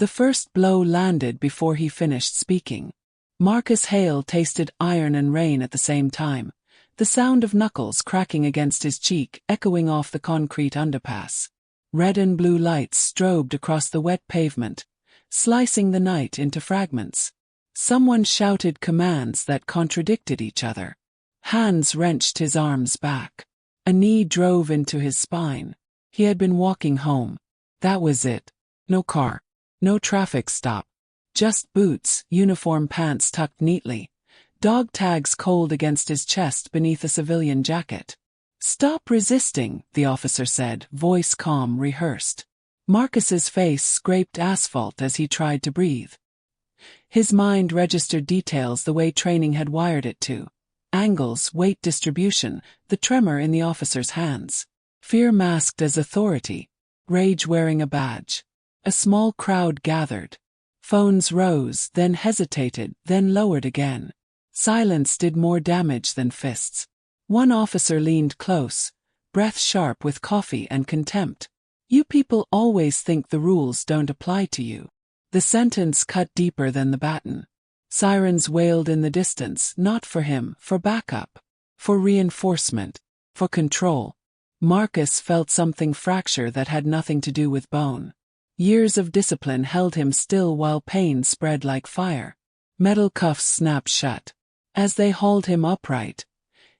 The first blow landed before he finished speaking. Marcus Hale tasted iron and rain at the same time, the sound of knuckles cracking against his cheek echoing off the concrete underpass. Red and blue lights strobed across the wet pavement, slicing the night into fragments. Someone shouted commands that contradicted each other. Hands wrenched his arms back. A knee drove into his spine. He had been walking home. That was it. No car. No traffic stop. Just boots, uniform pants tucked neatly. Dog tags cold against his chest beneath a civilian jacket. "Stop resisting," the officer said, voice calm, rehearsed. Marcus's face scraped asphalt as he tried to breathe. His mind registered details the way training had wired it to. Angles, weight distribution, the tremor in the officer's hands. Fear masked as authority. Rage wearing a badge. A small crowd gathered. Phones rose, then hesitated, then lowered again. Silence did more damage than fists. One officer leaned close, breath sharp with coffee and contempt. "You people always think the rules don't apply to you." The sentence cut deeper than the baton. Sirens wailed in the distance, not for him, for backup, for reinforcement, for control. Marcus felt something fracture that had nothing to do with bone. Years of discipline held him still while pain spread like fire. Metal cuffs snapped shut. As they hauled him upright,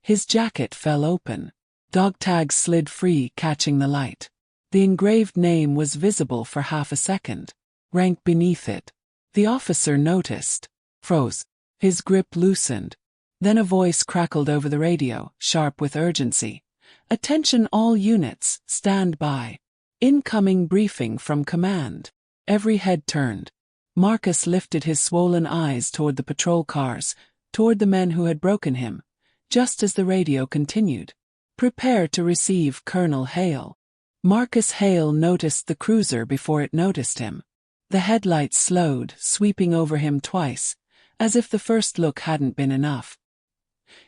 his jacket fell open. Dog tags slid free, catching the light. The engraved name was visible for half a second. Rank beneath it. The officer noticed. Froze. His grip loosened. Then a voice crackled over the radio, sharp with urgency. "Attention all units, stand by. Incoming briefing from command." Every head turned. Marcus lifted his swollen eyes toward the patrol cars, toward the men who had broken him, just as the radio continued. "Prepare to receive Colonel Hale." Marcus Hale noticed the cruiser before it noticed him. The headlights slowed, sweeping over him twice, as if the first look hadn't been enough.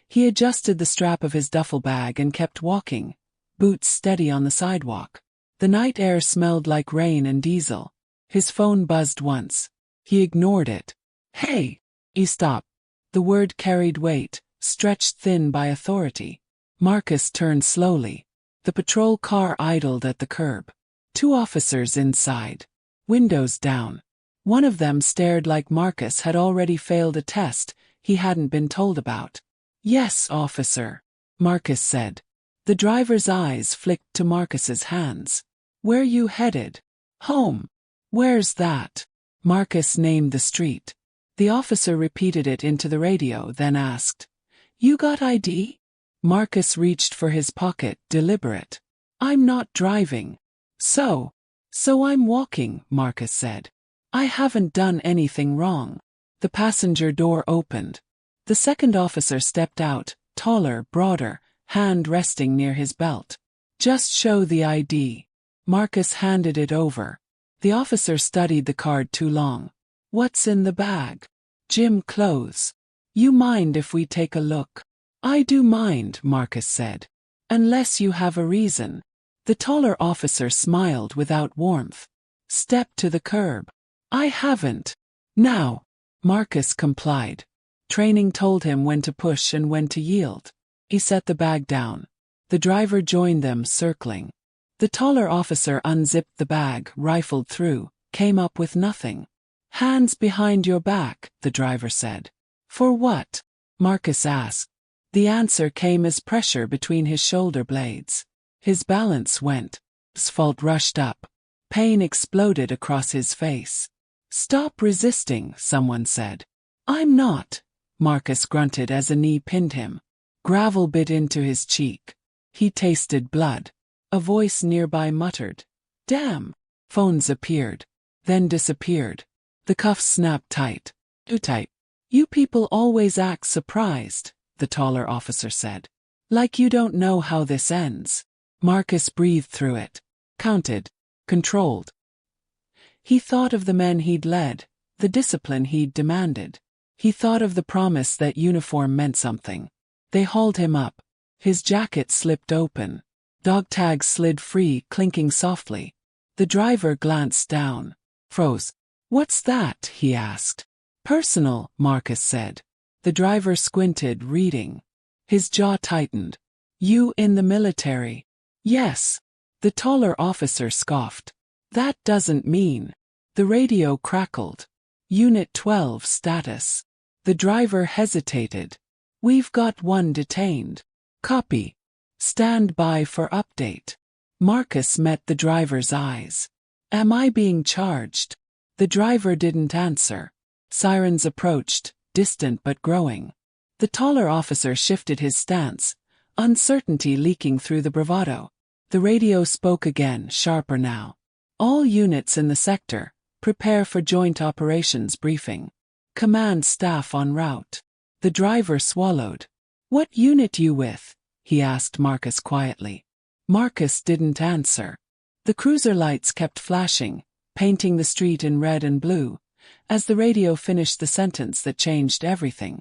He adjusted the strap of his duffel bag and kept walking, boots steady on the sidewalk. The night air smelled like rain and diesel. His phone buzzed once. He ignored it. "Hey!" He stopped. The word carried weight, stretched thin by authority. Marcus turned slowly. The patrol car idled at the curb. 2 officers inside. Windows down. One of them stared like Marcus had already failed a test he hadn't been told about. "Yes, officer," Marcus said. The driver's eyes flicked to Marcus's hands. "Where you headed?" "Home." "Where's that?" Marcus named the street. The officer repeated it into the radio, then asked, "You got ID?" Marcus reached for his pocket, deliberate. "I'm not driving." So I'm walking," Marcus said. "I haven't done anything wrong." The passenger door opened. The second officer stepped out, taller, broader, hand resting near his belt. "Just show the ID." Marcus handed it over. The officer studied the card too long. "What's in the bag?" "Gym clothes." "You mind if we take a look?" "I do mind," Marcus said. "Unless you have a reason." The taller officer smiled without warmth. "Step to the curb." "I haven't." "Now." Marcus complied. Training told him when to push and when to yield. He set the bag down. The driver joined them, circling. The taller officer unzipped the bag, rifled through, came up with nothing. "Hands behind your back," the driver said. "For what?" Marcus asked. The answer came as pressure between his shoulder blades. His balance went. Asphalt rushed up. Pain exploded across his face. "Stop resisting," someone said. "I'm not," Marcus grunted as a knee pinned him. Gravel bit into his cheek. He tasted blood. A voice nearby muttered, "Damn." Phones appeared, then disappeared. The cuffs snapped tight. "Too tight." "You people always act surprised," the taller officer said. "Like you don't know how this ends." Marcus breathed through it. Counted. Controlled. He thought of the men he'd led, the discipline he'd demanded. He thought of the promise that uniform meant something. They hauled him up. His jacket slipped open. Dog tags slid free, clinking softly. The driver glanced down. Froze. "What's that?" he asked. "Personal," Marcus said. The driver squinted, reading. His jaw tightened. "You in the military?" "Yes." The taller officer scoffed. "That doesn't mean." The radio crackled. "Unit 12 status." The driver hesitated. "We've got one detained." "Copy. Stand by for update." Marcus met the driver's eyes. "Am I being charged?" The driver didn't answer. Sirens approached, distant but growing. The taller officer shifted his stance, uncertainty leaking through the bravado. The radio spoke again, sharper now. "All units in the sector, prepare for joint operations briefing. Command staff en route." The driver swallowed. "What unit you with?" he asked Marcus quietly. Marcus didn't answer. The cruiser lights kept flashing, painting the street in red and blue, as the radio finished the sentence that changed everything.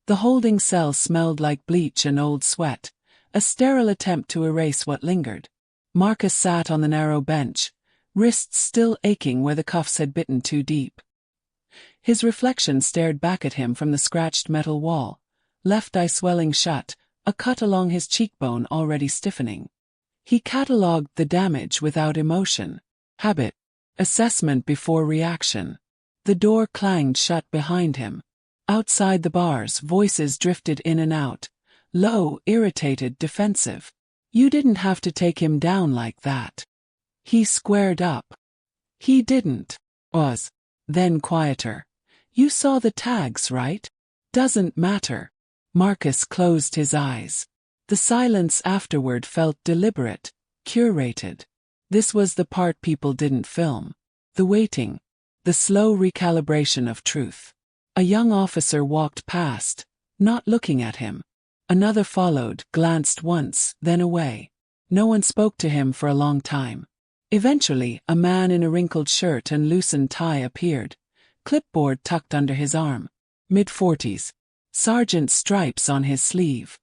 The holding cell smelled like bleach and old sweat, a sterile attempt to erase what lingered. Marcus sat on the narrow bench, wrists still aching where the cuffs had bitten too deep. His reflection stared back at him from the scratched metal wall, left eye swelling shut, a cut along his cheekbone already stiffening. He catalogued the damage without emotion. Habit. Assessment before reaction. The door clanged shut behind him. Outside the bars, voices drifted in and out, low, irritated, defensive. "You didn't have to take him down like that." He squared up. "He didn't." Was. Then quieter. "You saw the tags, right?" "Doesn't matter." Marcus closed his eyes. The silence afterward felt deliberate, curated. This was the part people didn't film. The waiting. The slow recalibration of truth. A young officer walked past, not looking at him. Another followed, glanced once, then away. No one spoke to him for a long time. Eventually, a man in a wrinkled shirt and loosened tie appeared, clipboard tucked under his arm. Mid-40s. Sergeant stripes on his sleeve.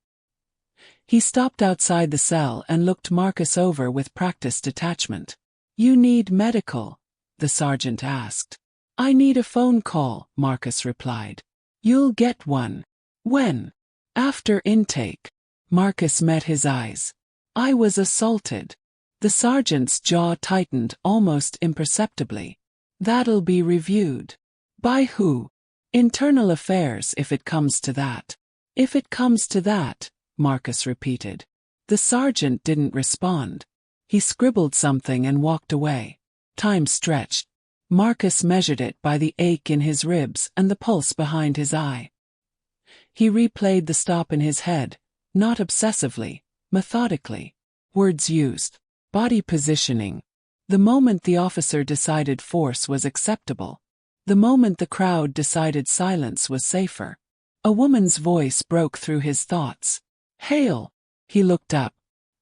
He stopped outside the cell and looked Marcus over with practiced detachment. "You need medical?" the sergeant asked. "I need a phone call," Marcus replied. "You'll get one." "When?" "After intake." Marcus met his eyes. "I was assaulted." The sergeant's jaw tightened almost imperceptibly. "That'll be reviewed." "By who?" "Internal affairs, if it comes to that." "If it comes to that," Marcus repeated. The sergeant didn't respond. He scribbled something and walked away. Time stretched. Marcus measured it by the ache in his ribs and the pulse behind his eye. He replayed the stop in his head, not obsessively, methodically. Words used. Body positioning. The moment the officer decided force was acceptable. The moment the crowd decided silence was safer. A woman's voice broke through his thoughts. "Hail!" He looked up.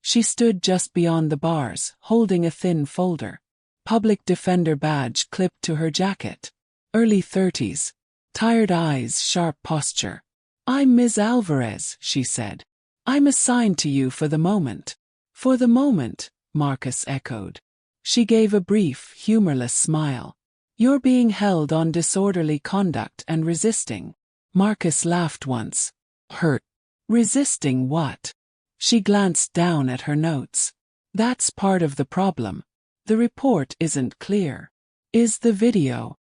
She stood just beyond the bars, holding a thin folder. Public defender badge clipped to her jacket. Early 30s. Tired eyes, sharp posture. "I'm Ms. Alvarez," she said. "I'm assigned to you for the moment." "For the moment," Marcus echoed. She gave a brief, humorless smile. "You're being held on disorderly conduct and resisting." Marcus laughed once. "Hurt." "Resisting what?" She glanced down at her notes. "That's part of the problem. The report isn't clear." "Is the video?"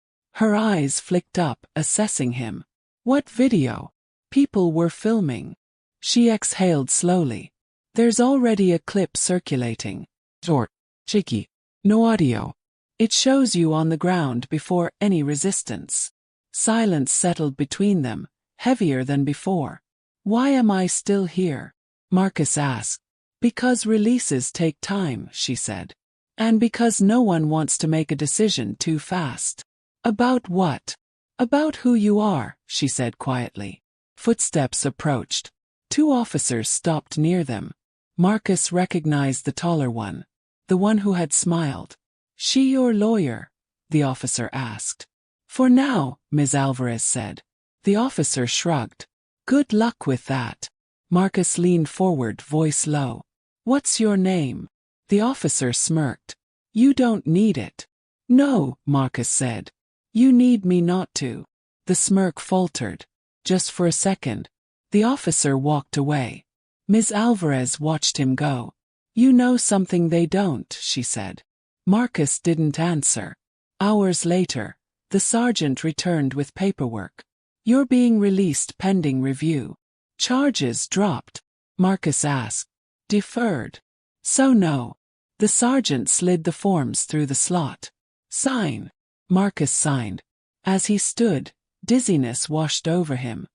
Her eyes flicked up, assessing him. "What video?" "People were filming." She exhaled slowly. "There's already a clip circulating." "Short. Shaky. No audio." "It shows you on the ground before any resistance." Silence settled between them, heavier than before. "Why am I still here?" Marcus asked. "Because releases take time," she said. "And because no one wants to make a decision too fast." "About what?" "About who you are," she said quietly. Footsteps approached. Two officers stopped near them. Marcus recognized the taller one, the one who had smiled. "She your lawyer?" the officer asked. "For now," Ms. Alvarez said. The officer shrugged. "Good luck with that." Marcus leaned forward, voice low. "What's your name?" The officer smirked. "You don't need it." "No," Marcus said. You need me not to. The smirk faltered. Just for a second. The officer walked away. Ms. Alvarez watched him go. You know something they don't, she said. Marcus didn't answer. Hours later, the sergeant returned with paperwork. You're being released pending review. Charges dropped? Marcus asked. Deferred. So no. The sergeant slid the forms through the slot. Sign. Marcus signed. As he stood, dizziness washed over him.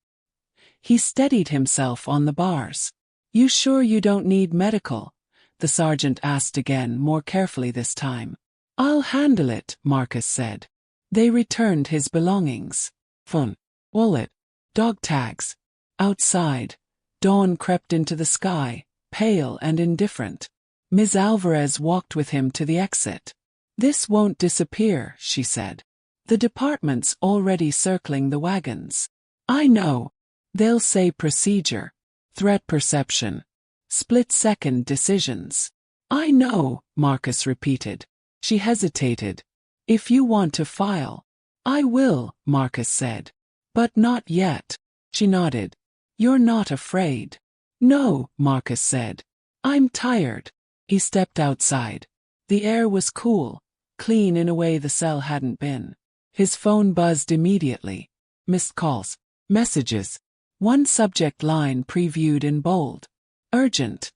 He steadied himself on the bars. You sure you don't need medical? The sergeant asked again, more carefully this time. I'll handle it, Marcus said. They returned his belongings. Phone, wallet, dog tags. Outside, dawn crept into the sky, pale and indifferent. Ms. Alvarez walked with him to the exit. This won't disappear, she said. The department's already circling the wagons. I know. They'll say procedure, threat perception, split-second decisions. I know, Marcus repeated. She hesitated. If you want to file. I will, Marcus said. But not yet. She nodded. You're not afraid. No, Marcus said. I'm tired. He stepped outside. The air was cool, clean in a way the cell hadn't been. His phone buzzed immediately. Missed calls. Messages. One subject line previewed in bold. Urgent.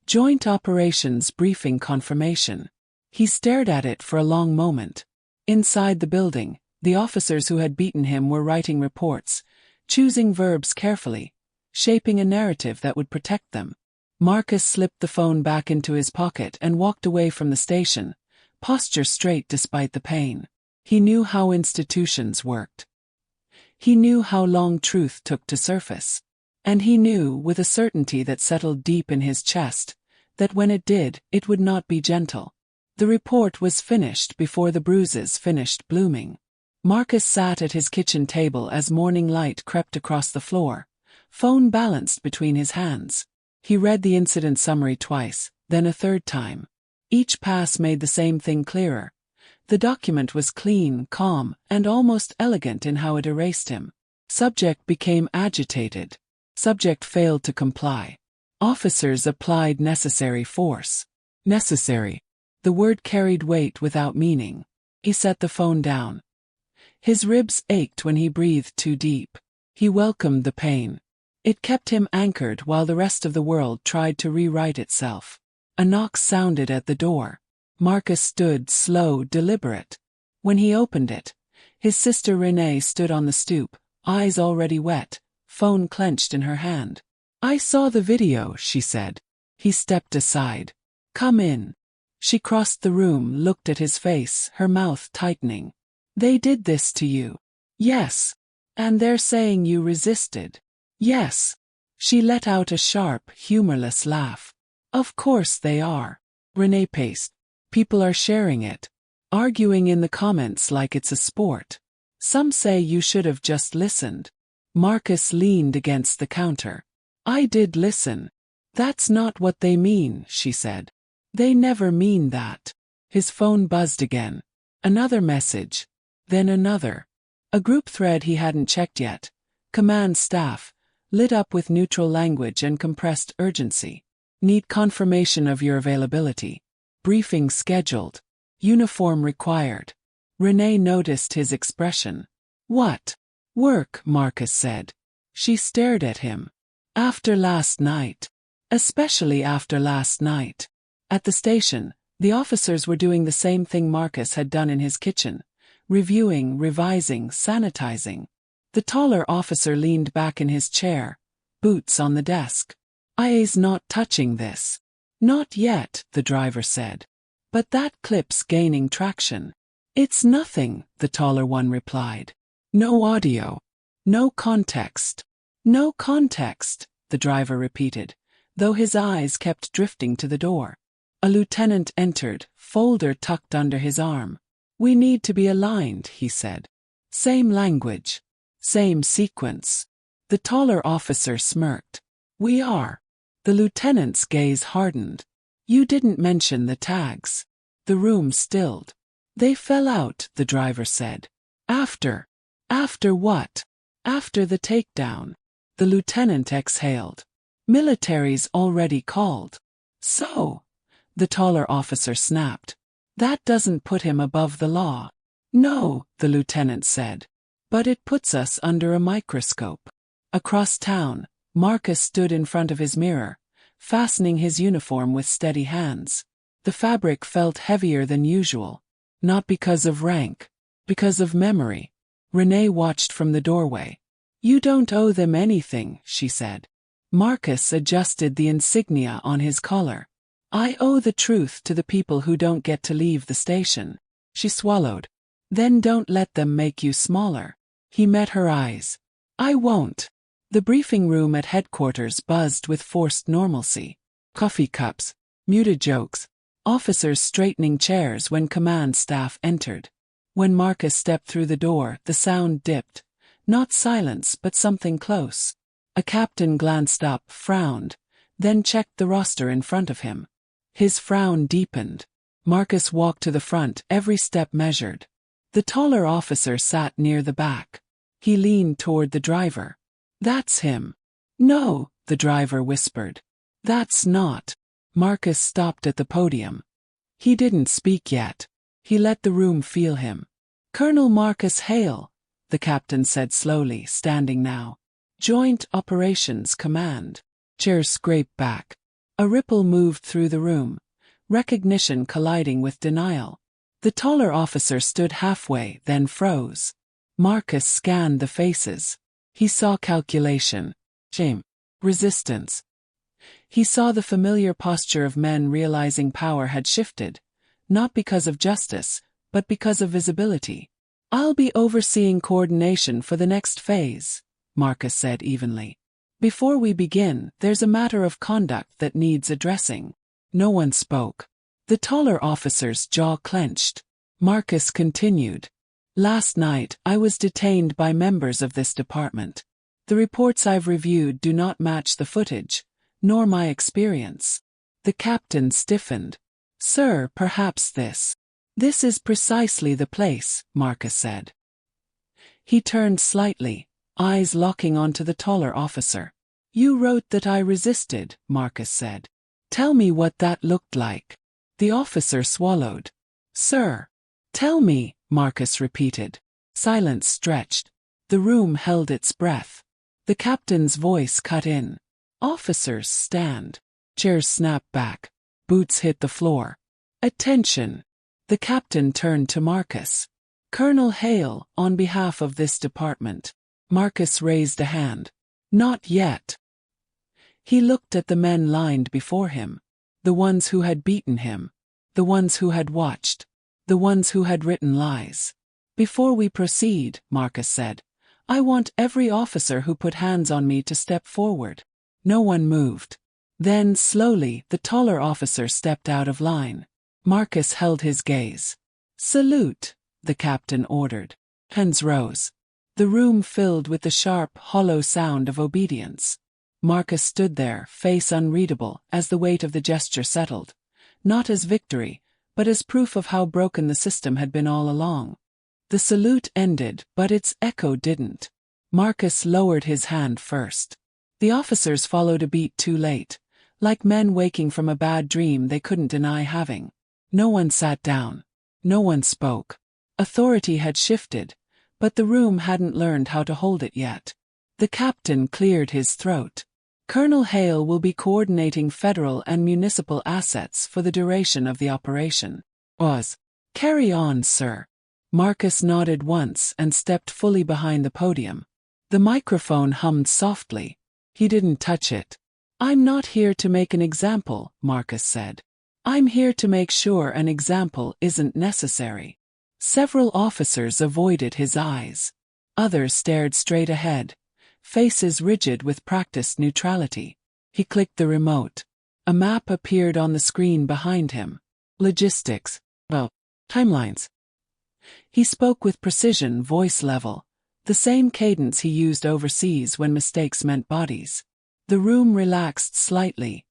Joint Operations Briefing Confirmation. He stared at it for a long moment. Inside the building, the officers who had beaten him were writing reports, choosing verbs carefully, shaping a narrative that would protect them. Marcus slipped the phone back into his pocket and walked away from the station, posture straight despite the pain. He knew how institutions worked. He knew how long truth took to surface. And he knew, with a certainty that settled deep in his chest, that when it did, it would not be gentle. The report was finished before the bruises finished blooming. Marcus sat at his kitchen table as morning light crept across the floor, phone balanced between his hands. He read the incident summary twice, then a third time. Each pass made the same thing clearer. The document was clean, calm, and almost elegant in how it erased him. Subject became agitated. Subject failed to comply. Officers applied necessary force. Necessary. The word carried weight without meaning. He set the phone down. His ribs ached when he breathed too deep. He welcomed the pain. It kept him anchored while the rest of the world tried to rewrite itself. A knock sounded at the door. Marcus stood slow, deliberate. When he opened it, his sister Renee stood on the stoop, eyes already wet, phone clenched in her hand. I saw the video, she said. He stepped aside. Come in. She crossed the room, looked at his face, her mouth tightening. They did this to you. Yes. And they're saying you resisted. Yes. She let out a sharp, humorless laugh. Of course they are. Renee paced. People are sharing it. Arguing in the comments like it's a sport. Some say you should have just listened. Marcus leaned against the counter. I did listen. That's not what they mean, she said. They never mean that. His phone buzzed again. Another message. Then another. A group thread he hadn't checked yet. Command staff. Lit up with neutral language and compressed urgency. Need confirmation of your availability. Briefing scheduled. Uniform required. Renee noticed his expression. What? Work, Marcus said. She stared at him. After last night. Especially after last night. At the station, the officers were doing the same thing Marcus had done in his kitchen. Reviewing, revising, sanitizing. The taller officer leaned back in his chair, boots on the desk. I's not touching this. Not yet, the driver said. But that clip's gaining traction. It's nothing, the taller one replied. No audio. No context. No context, the driver repeated, though his eyes kept drifting to the door. A lieutenant entered, folder tucked under his arm. We need to be aligned, he said. Same language. Same sequence. The taller officer smirked. We are. The lieutenant's gaze hardened. You didn't mention the tags. The room stilled. They fell out, the driver said. After. After what? After the takedown. The lieutenant exhaled. Military's already called. So? The taller officer snapped. That doesn't put him above the law. No, the lieutenant said. But it puts us under a microscope. Across town, Marcus stood in front of his mirror, fastening his uniform with steady hands. The fabric felt heavier than usual. Not because of rank. Because of memory. Renee watched from the doorway. You don't owe them anything, she said. Marcus adjusted the insignia on his collar. I owe the truth to the people who don't get to leave the station. She swallowed. Then don't let them make you smaller. He met her eyes. I won't. The briefing room at headquarters buzzed with forced normalcy. Coffee cups, muted jokes, officers straightening chairs when command staff entered. When Marcus stepped through the door, the sound dipped. Not silence, but something close. A captain glanced up, frowned, then checked the roster in front of him. His frown deepened. Marcus walked to the front, every step measured. The taller officer sat near the back. He leaned toward the driver. That's him. No, the driver whispered. That's not. Marcus stopped at the podium. He didn't speak yet. He let the room feel him. Colonel Marcus Hale, the captain said slowly, standing now. Joint Operations Command. Chairs scraped back. A ripple moved through the room, recognition colliding with denial. The taller officer stood halfway, then froze. Marcus scanned the faces. He saw calculation, shame, resistance. He saw the familiar posture of men realizing power had shifted, not because of justice, but because of visibility. I'll be overseeing coordination for the next phase, Marcus said evenly. Before we begin, there's a matter of conduct that needs addressing. No one spoke. The taller officer's jaw clenched. Marcus continued. Last night, I was detained by members of this department. The reports I've reviewed do not match the footage, nor my experience. The captain stiffened. Sir, perhaps this. This is precisely the place, Marcus said. He turned slightly, eyes locking onto the taller officer. You wrote that I resisted, Marcus said. Tell me what that looked like. The officer swallowed. Sir. Tell me, Marcus repeated. Silence stretched. The room held its breath. The captain's voice cut in. Officers stand. Chairs snapped back. Boots hit the floor. Attention. The captain turned to Marcus. Colonel Hale, on behalf of this department. Marcus raised a hand. Not yet. He looked at the men lined before him. The ones who had beaten him. The ones who had watched. The ones who had written lies. Before we proceed, Marcus said, I want every officer who put hands on me to step forward. No one moved. Then, slowly, the taller officer stepped out of line. Marcus held his gaze. Salute, the captain ordered. Hands rose. The room filled with the sharp, hollow sound of obedience. Marcus stood there, face unreadable, as the weight of the gesture settled. Not as victory, but as proof of how broken the system had been all along. The salute ended, but its echo didn't. Marcus lowered his hand first. The officers followed a beat too late, like men waking from a bad dream they couldn't deny having. No one sat down. No one spoke. Authority had shifted, but the room hadn't learned how to hold it yet. The captain cleared his throat. Colonel Hale will be coordinating federal and municipal assets for the duration of the operation. Carry on, sir. Marcus nodded once and stepped fully behind the podium. The microphone hummed softly. He didn't touch it. I'm not here to make an example, Marcus said. I'm here to make sure an example isn't necessary. Several officers avoided his eyes. Others stared straight ahead, faces rigid with practiced neutrality. He clicked the remote. A map appeared on the screen behind him. Logistics. Timelines. He spoke with precision, voice level, the same cadence he used overseas when mistakes meant bodies. The room relaxed slightly,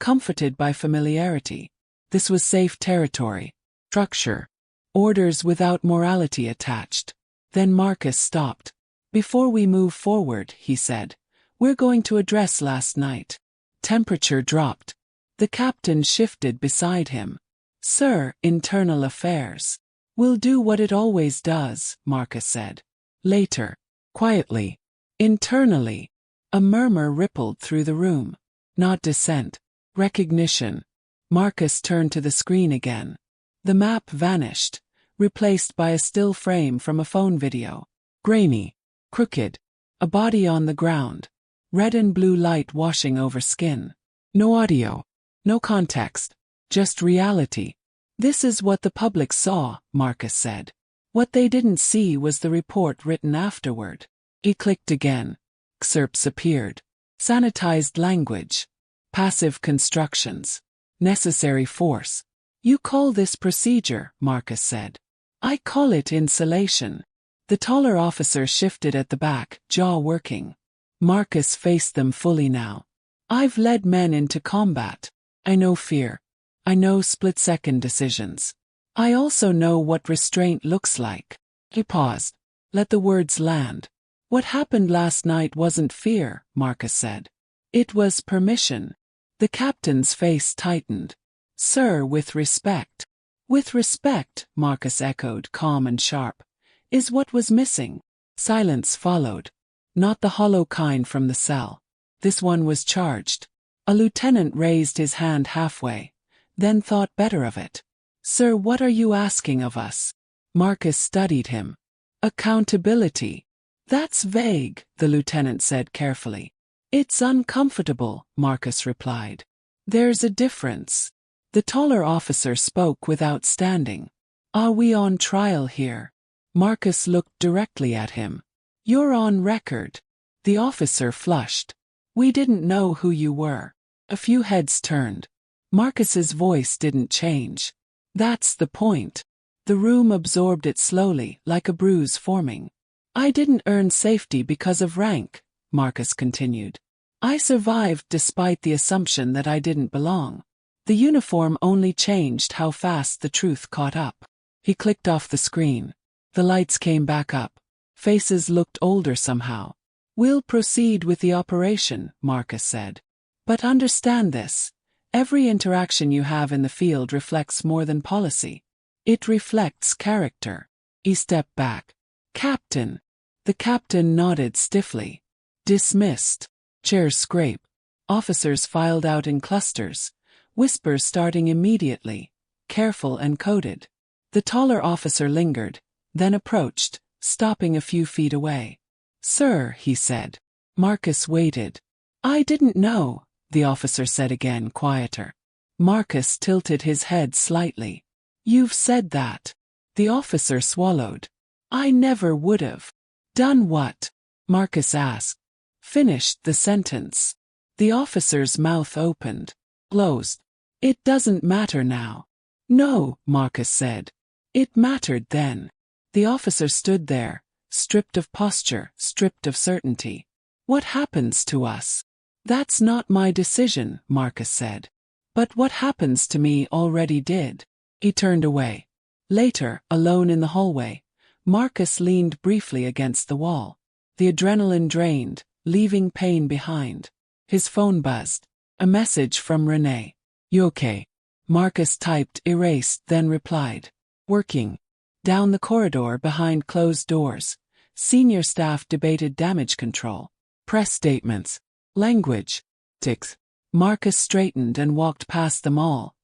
comforted by familiarity. This was safe territory. Structure. Orders without morality attached. Then Marcus stopped. Before we move forward, he said, we're going to address last night. Temperature dropped. The captain shifted beside him. Sir, internal affairs. Will do what it always does, Marcus said. Later. Quietly. Internally. A murmur rippled through the room. Not dissent. Recognition. Marcus turned to the screen again. The map vanished, replaced by a still frame from a phone video. Grainy. Crooked. A body on the ground. Red and blue light washing over skin. No audio. No context. Just reality. This is what the public saw, Marcus said. What they didn't see was the report written afterward. He clicked again. Excerpts appeared. Sanitized language. Passive constructions. Necessary force. You call this procedure, Marcus said. I call it insulation. The taller officer shifted at the back, jaw working. Marcus faced them fully now. I've led men into combat. I know fear. I know split-second decisions. I also know what restraint looks like. He paused. Let the words land. What happened last night wasn't fear, Marcus said. It was permission. The captain's face tightened. Sir, with respect. With respect, Marcus echoed, calm and sharp. Is what was missing. Silence followed. Not the hollow kind from the cell. This one was charged. A lieutenant raised his hand halfway, then thought better of it. Sir, what are you asking of us? Marcus studied him. Accountability. That's vague, the lieutenant said carefully. It's uncomfortable, Marcus replied. There's a difference. The taller officer spoke without standing. Are we on trial here? Marcus looked directly at him. You're on record. The officer flushed. We didn't know who you were. A few heads turned. Marcus's voice didn't change. That's the point. The room absorbed it slowly, like a bruise forming. I didn't earn safety because of rank, Marcus continued. I survived despite the assumption that I didn't belong. The uniform only changed how fast the truth caught up. He clicked off the screen. The lights came back up. Faces looked older somehow. We'll proceed with the operation, Marcus said. But understand this. Every interaction you have in the field reflects more than policy. It reflects character. He stepped back. Captain. The captain nodded stiffly. Dismissed. Chairs scrape. Officers filed out in clusters. Whispers starting immediately. Careful and coded. The taller officer lingered, then approached, stopping a few feet away. Sir, he said. Marcus waited. I didn't know, the officer said again, quieter. Marcus tilted his head slightly. You've said that. The officer swallowed. I never would've. Done what? Marcus asked. Finished the sentence. The officer's mouth opened. Closed. It doesn't matter now. No, Marcus said. It mattered then. The officer stood there, stripped of posture, stripped of certainty. What happens to us? That's not my decision, Marcus said. But what happens to me already did. He turned away. Later, alone in the hallway, Marcus leaned briefly against the wall. The adrenaline drained, leaving pain behind. His phone buzzed. A message from Renee. You okay? Marcus typed, erased, then replied. Working. Down the corridor behind closed doors, senior staff debated damage control. Press statements. Language. Ticks. Marcus straightened and walked past them all.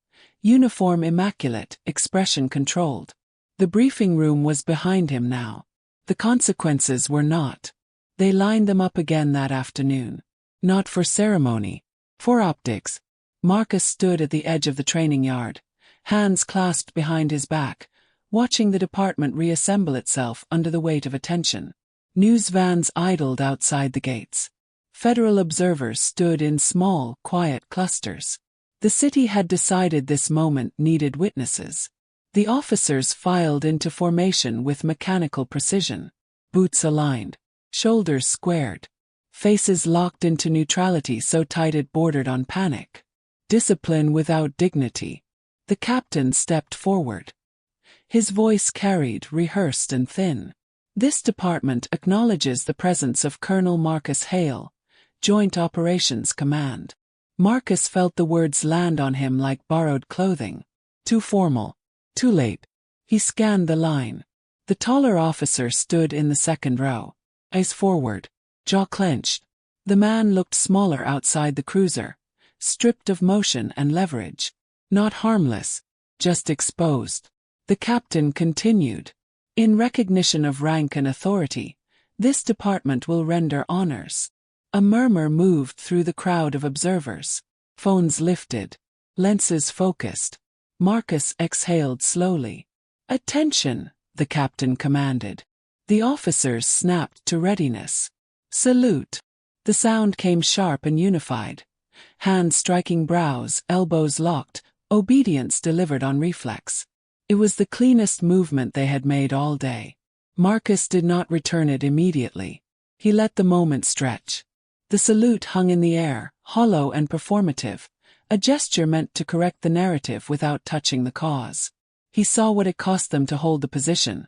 Uniform immaculate, expression controlled. The briefing room was behind him now. The consequences were not. They lined them up again that afternoon. Not for ceremony. For optics. Marcus stood at the edge of the training yard, hands clasped behind his back, watching the department reassemble itself under the weight of attention. News vans idled outside the gates. Federal observers stood in small, quiet clusters. The city had decided this moment needed witnesses. The officers filed into formation with mechanical precision. Boots aligned. Shoulders squared. Faces locked into neutrality so tight it bordered on panic. Discipline without dignity. The captain stepped forward. His voice carried, rehearsed and thin. This department acknowledges the presence of Colonel Marcus Hale, Joint Operations Command. Marcus felt the words land on him like borrowed clothing. Too formal. Too late. He scanned the line. The taller officer stood in the second row. Eyes forward. Jaw clenched. The man looked smaller outside the cruiser, stripped of motion and leverage. Not harmless, just exposed. The captain continued. In recognition of rank and authority, this department will render honors. A murmur moved through the crowd of observers. Phones lifted. Lenses focused. Marcus exhaled slowly. Attention, the captain commanded. The officers snapped to readiness. Salute. The sound came sharp and unified. Hands striking brows, elbows locked, obedience delivered on reflex. It was the cleanest movement they had made all day. Marcus did not return it immediately. He let the moment stretch. The salute hung in the air, hollow and performative, a gesture meant to correct the narrative without touching the cause. He saw what it cost them to hold the position.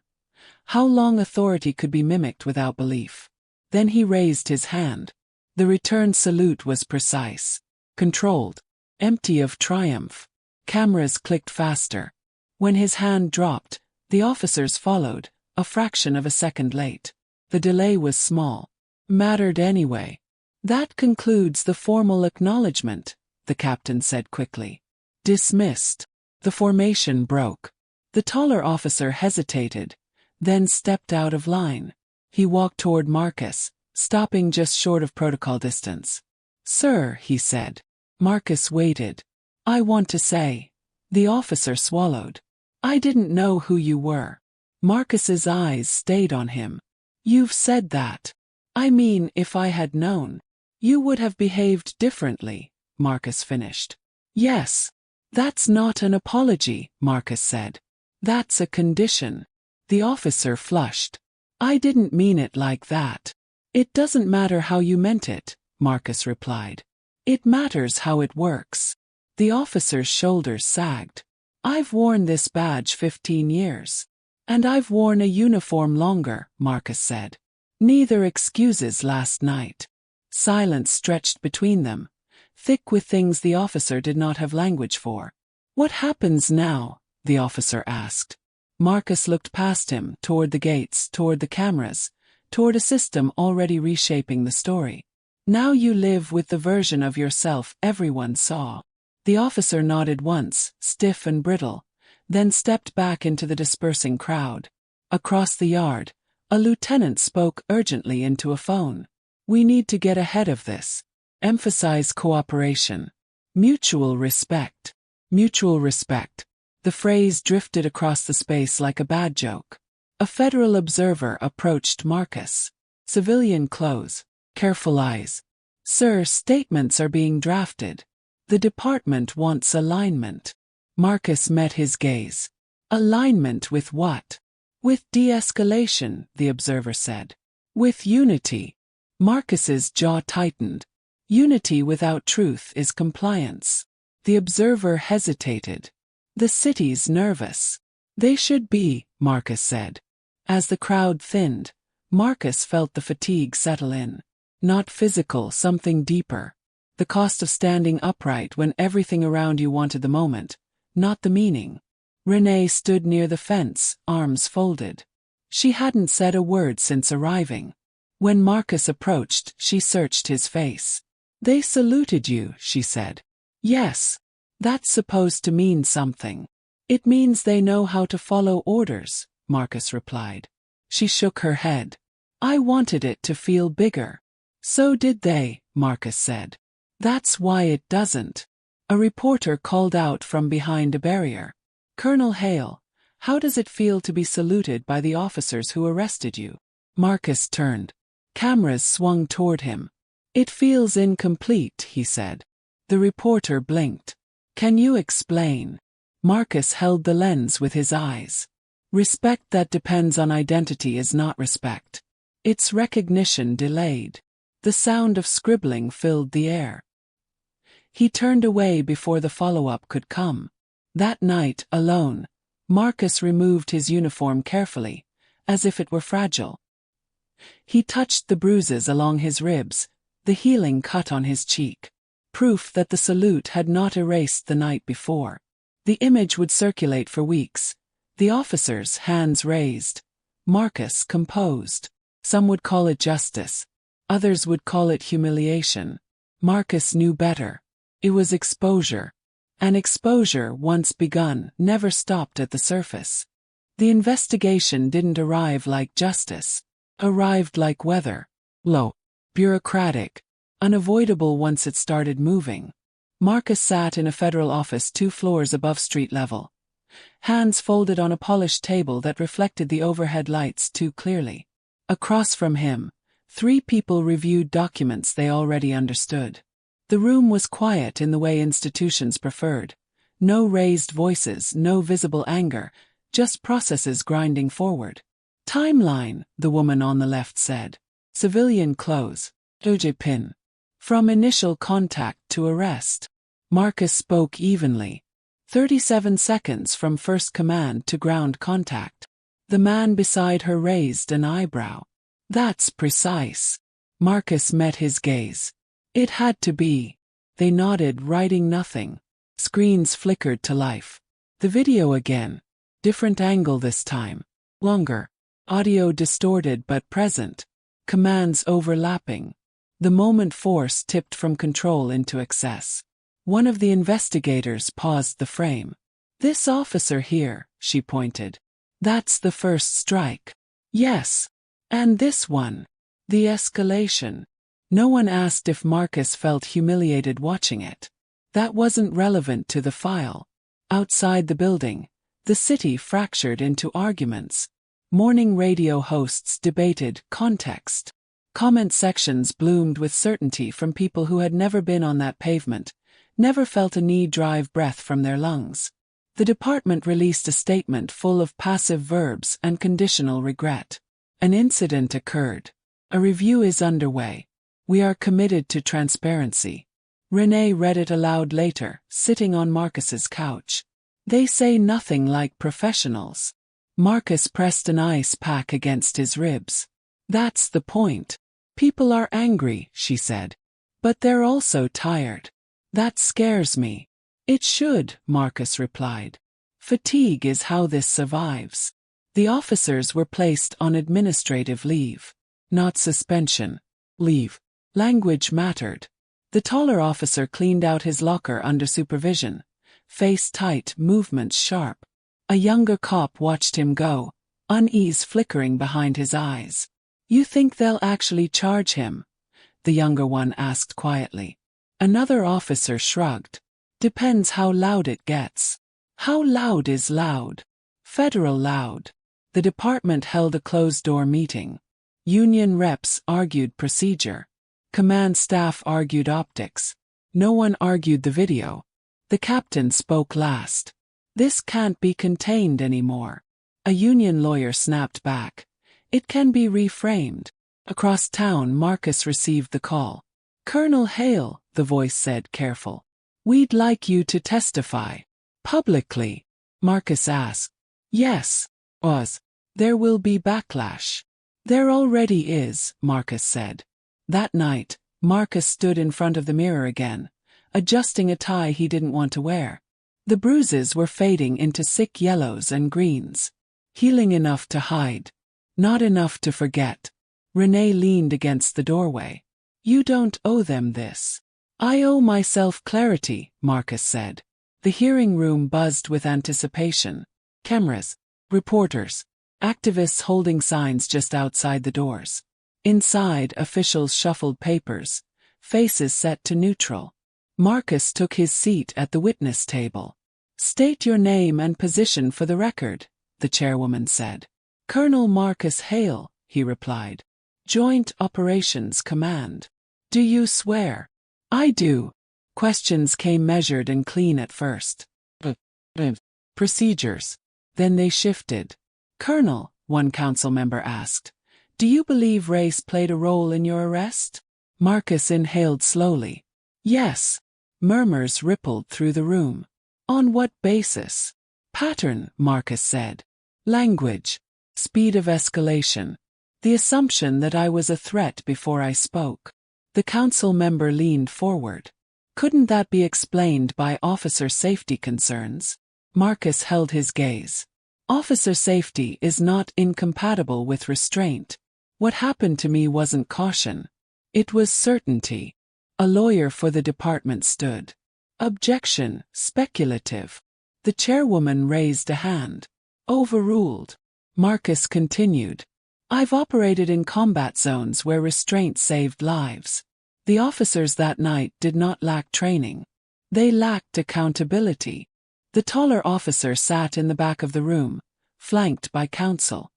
How long authority could be mimicked without belief. Then he raised his hand. The return salute was precise, controlled, empty of triumph. Cameras clicked faster. When his hand dropped, the officers followed, a fraction of a second late. The delay was small. Mattered anyway. That concludes the formal acknowledgement, the captain said quickly. Dismissed. The formation broke. The taller officer hesitated, then stepped out of line. He walked toward Marcus, stopping just short of protocol distance. Sir, he said. Marcus waited. I want to say. The officer swallowed. I didn't know who you were. Marcus's eyes stayed on him. You've said that. I mean, if I had known. You would have behaved differently, Marcus finished. Yes. That's not an apology, Marcus said. That's a condition. The officer flushed. I didn't mean it like that. It doesn't matter how you meant it, Marcus replied. It matters how it works. The officer's shoulders sagged. I've worn this badge 15 years. And I've worn a uniform longer, Marcus said. Neither excuses last night. Silence stretched between them, thick with things the officer did not have language for. What happens now? The officer asked. Marcus looked past him, toward the gates, toward the cameras, toward a system already reshaping the story. Now you live with the version of yourself everyone saw. The officer nodded once, stiff and brittle, then stepped back into the dispersing crowd. Across the yard, a lieutenant spoke urgently into a phone. We need to get ahead of this. Emphasize cooperation. Mutual respect. Mutual respect. The phrase drifted across the space like a bad joke. A federal observer approached Marcus. Civilian clothes. Careful eyes. Sir, statements are being drafted. The department wants alignment. Marcus met his gaze. Alignment with what? With de-escalation, the observer said. With unity. Marcus's jaw tightened. Unity without truth is compliance. The observer hesitated. The city's nervous. They should be, Marcus said. As the crowd thinned, Marcus felt the fatigue settle in. Not physical, something deeper. The cost of standing upright when everything around you wanted the moment, not the meaning. Renee stood near the fence, arms folded. She hadn't said a word since arriving. When Marcus approached, she searched his face. They saluted you, she said. Yes. That's supposed to mean something. It means they know how to follow orders, Marcus replied. She shook her head. I wanted it to feel bigger. So did they, Marcus said. That's why it doesn't. A reporter called out from behind a barrier. Colonel Hale, how does it feel to be saluted by the officers who arrested you? Marcus turned. Cameras swung toward him. It feels incomplete, he said. The reporter blinked. Can you explain? Marcus held the lens with his eyes. Respect that depends on identity is not respect. It's recognition delayed. The sound of scribbling filled the air. He turned away before the follow-up could come. That night, alone, Marcus removed his uniform carefully, as if it were fragile. He touched the bruises along his ribs, the healing cut on his cheek. Proof that the salute had not erased the night before. The image would circulate for weeks. The officers, hands raised. Marcus, composed. Some would call it justice. Others would call it humiliation. Marcus knew better. It was exposure. And exposure, once begun, never stopped at the surface. The investigation didn't arrive like justice. Arrived like weather. Low. Bureaucratic. Unavoidable once it started moving. Marcus sat in a federal office 2 floors above street level. Hands folded on a polished table that reflected the overhead lights too clearly. Across from him, 3 people reviewed documents they already understood. The room was quiet in the way institutions preferred. No raised voices, no visible anger, just processes grinding forward. Timeline, the woman on the left said. Civilian close. OJ pin. From initial contact to arrest. Marcus spoke evenly. 37 seconds from first command to ground contact. The man beside her raised an eyebrow. That's precise. Marcus met his gaze. It had to be. They nodded, writing nothing. Screens flickered to life. The video again. Different angle this time. Longer. Audio distorted but present. Commands overlapping. The moment force tipped from control into excess. One of the investigators paused the frame. This officer here, she pointed. That's the first strike. Yes. And this one. The escalation. No one asked if Marcus felt humiliated watching it. That wasn't relevant to the file. Outside the building, the city fractured into arguments. Morning radio hosts debated context. Comment sections bloomed with certainty from people who had never been on that pavement, never felt a knee drive breath from their lungs. The department released a statement full of passive verbs and conditional regret. An incident occurred. A review is underway. We are committed to transparency. Renee read it aloud later, sitting on Marcus's couch. They say nothing like professionals. Marcus pressed an ice pack against his ribs. That's the point. People are angry, she said. But they're also tired. That scares me. It should, Marcus replied. Fatigue is how this survives. The officers were placed on administrative leave. Not suspension. Leave. Language mattered. The taller officer cleaned out his locker under supervision. Face tight, movements sharp. A younger cop watched him go, unease flickering behind his eyes. You think they'll actually charge him? The younger one asked quietly. Another officer shrugged. Depends how loud it gets. How loud is loud? Federal loud. The department held a closed-door meeting. Union reps argued procedure. Command staff argued optics. No one argued the video. The captain spoke last. This can't be contained anymore. A union lawyer snapped back. It can be reframed. Across town, Marcus received the call. Colonel Hale, the voice said, careful. We'd like you to testify. Publicly. Marcus asked. Yes. There will be backlash. There already is, Marcus said. That night, Marcus stood in front of the mirror again, adjusting a tie he didn't want to wear. The bruises were fading into sick yellows and greens. Healing enough to hide. Not enough to forget. Renee leaned against the doorway. You don't owe them this. I owe myself clarity, Marcus said. The hearing room buzzed with anticipation. Cameras. Reporters. Activists holding signs just outside the doors. Inside, officials shuffled papers, faces set to neutral. Marcus took his seat at the witness table. State your name and position for the record, the chairwoman said. Colonel Marcus Hale, he replied. Joint Operations Command. Do you swear? I do. Questions came measured and clean at first. Procedures. Then they shifted. Colonel, one council member asked. Do you believe race played a role in your arrest? Marcus inhaled slowly. Yes. Murmurs rippled through the room. On what basis? Pattern, Marcus said. Language. Speed of escalation. The assumption that I was a threat before I spoke. The council member leaned forward. Couldn't that be explained by officer safety concerns? Marcus held his gaze. Officer safety is not incompatible with restraint. What happened to me wasn't caution. It was certainty. A lawyer for the department stood. Objection, speculative. The chairwoman raised a hand. Overruled. Marcus continued. I've operated in combat zones where restraint saved lives. The officers that night did not lack training. They lacked accountability. The taller officer sat in the back of the room, flanked by counsel.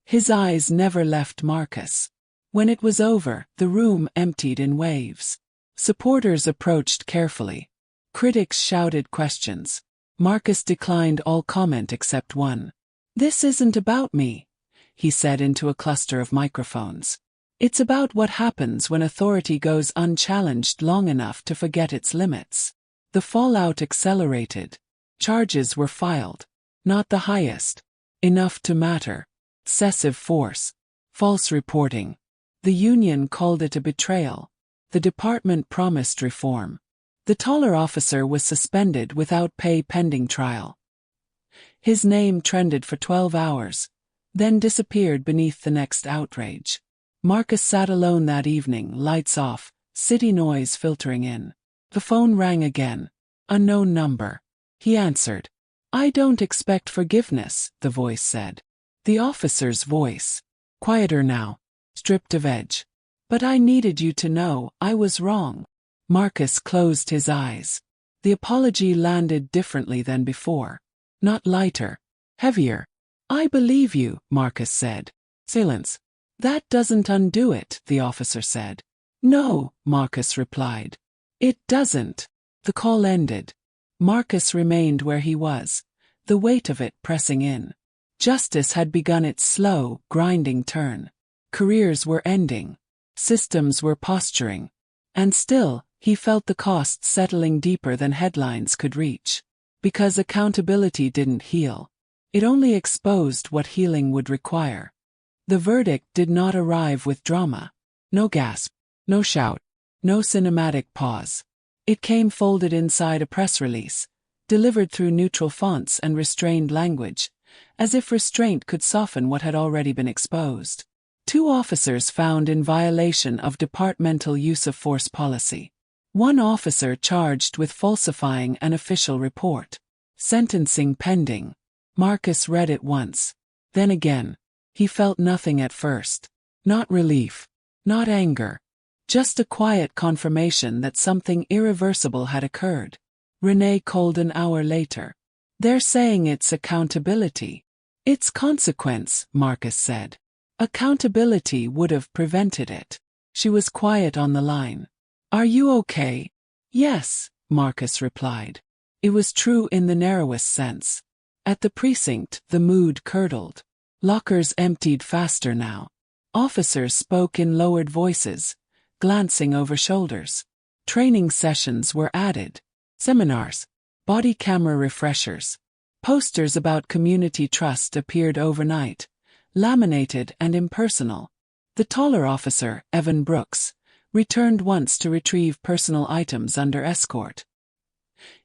His eyes never left Marcus. When it was over, the room emptied in waves. Supporters approached carefully. Critics shouted questions. Marcus declined all comment except one. This isn't about me, he said into a cluster of microphones. It's about what happens when authority goes unchallenged long enough to forget its limits. The fallout accelerated. Charges were filed. Not the highest. Enough to matter. Excessive force. False reporting. The union called it a betrayal. The department promised reform. The taller officer was suspended without pay pending trial. His name trended for 12 hours, then disappeared beneath the next outrage. Marcus sat alone that evening, lights off, city noise filtering in. The phone rang again. Unknown number. He answered. I don't expect forgiveness, the voice said. The officer's voice. Quieter now. Stripped of edge. But I needed you to know I was wrong. Marcus closed his eyes. The apology landed differently than before. Not lighter. Heavier. I believe you, Marcus said. Silence. That doesn't undo it, the officer said. No, Marcus replied. It doesn't. The call ended. Marcus remained where he was, the weight of it pressing in. Justice had begun its slow, grinding turn. Careers were ending. Systems were posturing. And still, he felt the cost settling deeper than headlines could reach. Because accountability didn't heal. It only exposed what healing would require. The verdict did not arrive with drama. No gasp, no shout, no cinematic pause. It came folded inside a press release, delivered through neutral fonts and restrained language, as if restraint could soften what had already been exposed. 2 officers found in violation of departmental use of force policy. 1 officer charged with falsifying an official report. Sentencing pending. Marcus read it once. Then again. He felt nothing at first. Not relief. Not anger. Just a quiet confirmation that something irreversible had occurred. Renee called an hour later. They're saying it's accountability. It's consequence, Marcus said. Accountability would have prevented it. She was quiet on the line. Are you okay? Yes, Marcus replied. It was true in the narrowest sense. At the precinct, the mood curdled. Lockers emptied faster now. Officers spoke in lowered voices, glancing over shoulders. Training sessions were added. Seminars. Body camera refreshers. Posters about community trust appeared overnight, laminated and impersonal. The taller officer, Evan Brooks, returned once to retrieve personal items under escort.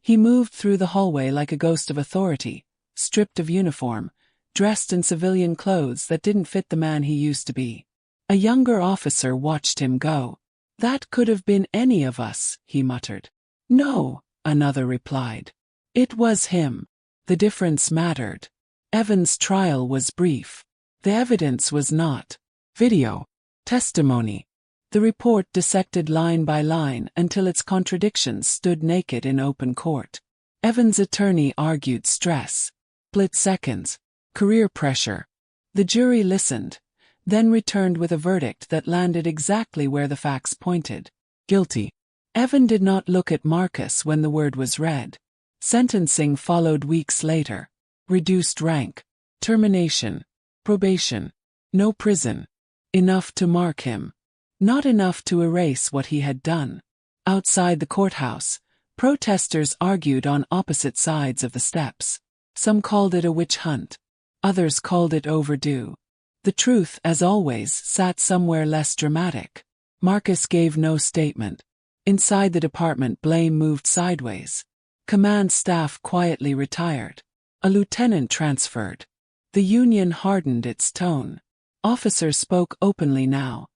He moved through the hallway like a ghost of authority, stripped of uniform, dressed in civilian clothes that didn't fit the man he used to be. A younger officer watched him go. That could have been any of us, he muttered. No, another replied. It was him. The difference mattered. Evan's trial was brief. The evidence was not. Video. Testimony. The report dissected line by line until its contradictions stood naked in open court. Evan's attorney argued stress. Split seconds. Career pressure. The jury listened, then returned with a verdict that landed exactly where the facts pointed. Guilty. Evan did not look at Marcus when the word was read. Sentencing followed weeks later. Reduced rank. Termination. Probation. No prison. Enough to mark him. Not enough to erase what he had done. Outside the courthouse, protesters argued on opposite sides of the steps. Some called it a witch hunt. Others called it overdue. The truth, as always, sat somewhere less dramatic. Marcus gave no statement. Inside the department, blame moved sideways. Command staff quietly retired. A lieutenant transferred. The union hardened its tone. Officers spoke openly now.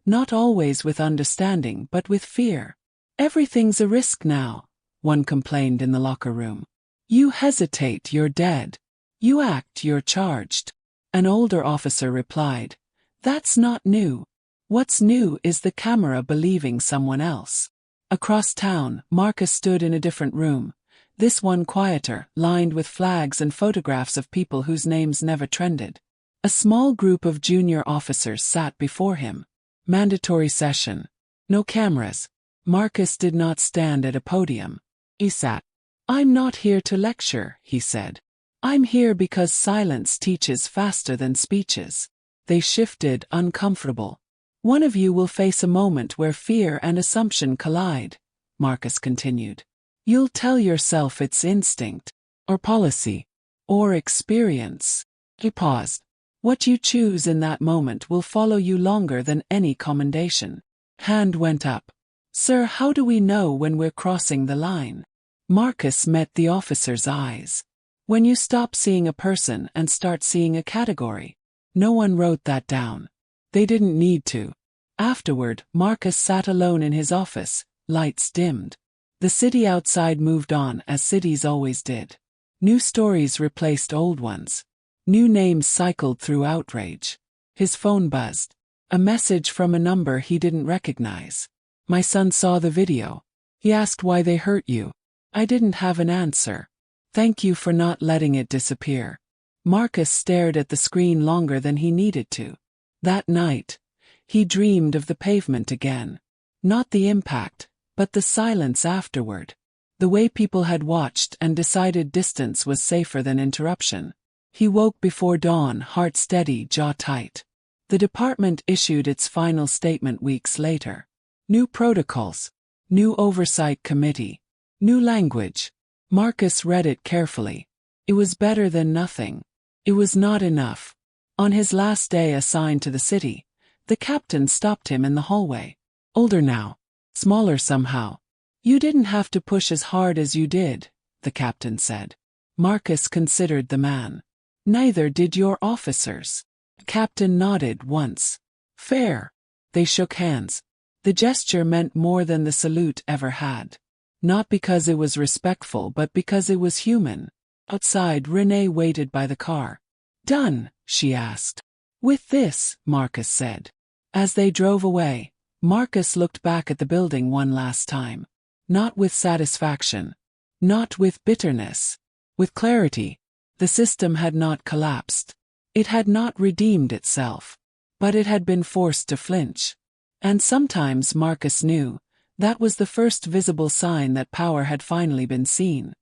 Not always with understanding, but with fear. "Everything's a risk now," one complained in the locker room. "You hesitate, you're dead. You act, you're charged." An older officer replied, "That's not new. What's new is the camera believing someone else." Across town, Marcus stood in a different room. This one quieter, lined with flags and photographs of people whose names never trended. A small group of junior officers sat before him. Mandatory session. No cameras. Marcus did not stand at a podium. He sat. "I'm not here to lecture," he said. "I'm here because silence teaches faster than speeches." They shifted, uncomfortable. "One of you will face a moment where fear and assumption collide," Marcus continued. "You'll tell yourself it's instinct, or policy, or experience." He paused. "What you choose in that moment will follow you longer than any commendation." Hand went up. "Sir, how do we know when we're crossing the line?" Marcus met the officer's eyes. "When you stop seeing a person and start seeing a category." No one wrote that down. They didn't need to. Afterward, Marcus sat alone in his office, lights dimmed. The city outside moved on as cities always did. New stories replaced old ones. New names cycled through outrage. His phone buzzed. A message from a number he didn't recognize. "My son saw the video. He asked why they hurt you. I didn't have an answer. Thank you for not letting it disappear." Marcus stared at the screen longer than he needed to. That night, he dreamed of the pavement again. Not the impact, but the silence afterward. The way people had watched and decided distance was safer than interruption. He woke before dawn, heart steady, jaw tight. The department issued its final statement weeks later. New protocols. New oversight committee. New language. Marcus read it carefully. It was better than nothing. It was not enough. On his last day assigned to the city, the captain stopped him in the hallway. "Older now. Smaller somehow. You didn't have to push as hard as you did," the captain said. Marcus considered the man. "Neither did your officers." The captain nodded once. "Fair." They shook hands. The gesture meant more than the salute ever had. Not because it was respectful, but because it was human. Outside, Renee waited by the car. "Done?" she asked. "With this," Marcus said. As they drove away, Marcus looked back at the building one last time. Not with satisfaction. Not with bitterness. With clarity. The system had not collapsed. It had not redeemed itself. But it had been forced to flinch. And sometimes, Marcus knew, that was the first visible sign that power had finally been seen.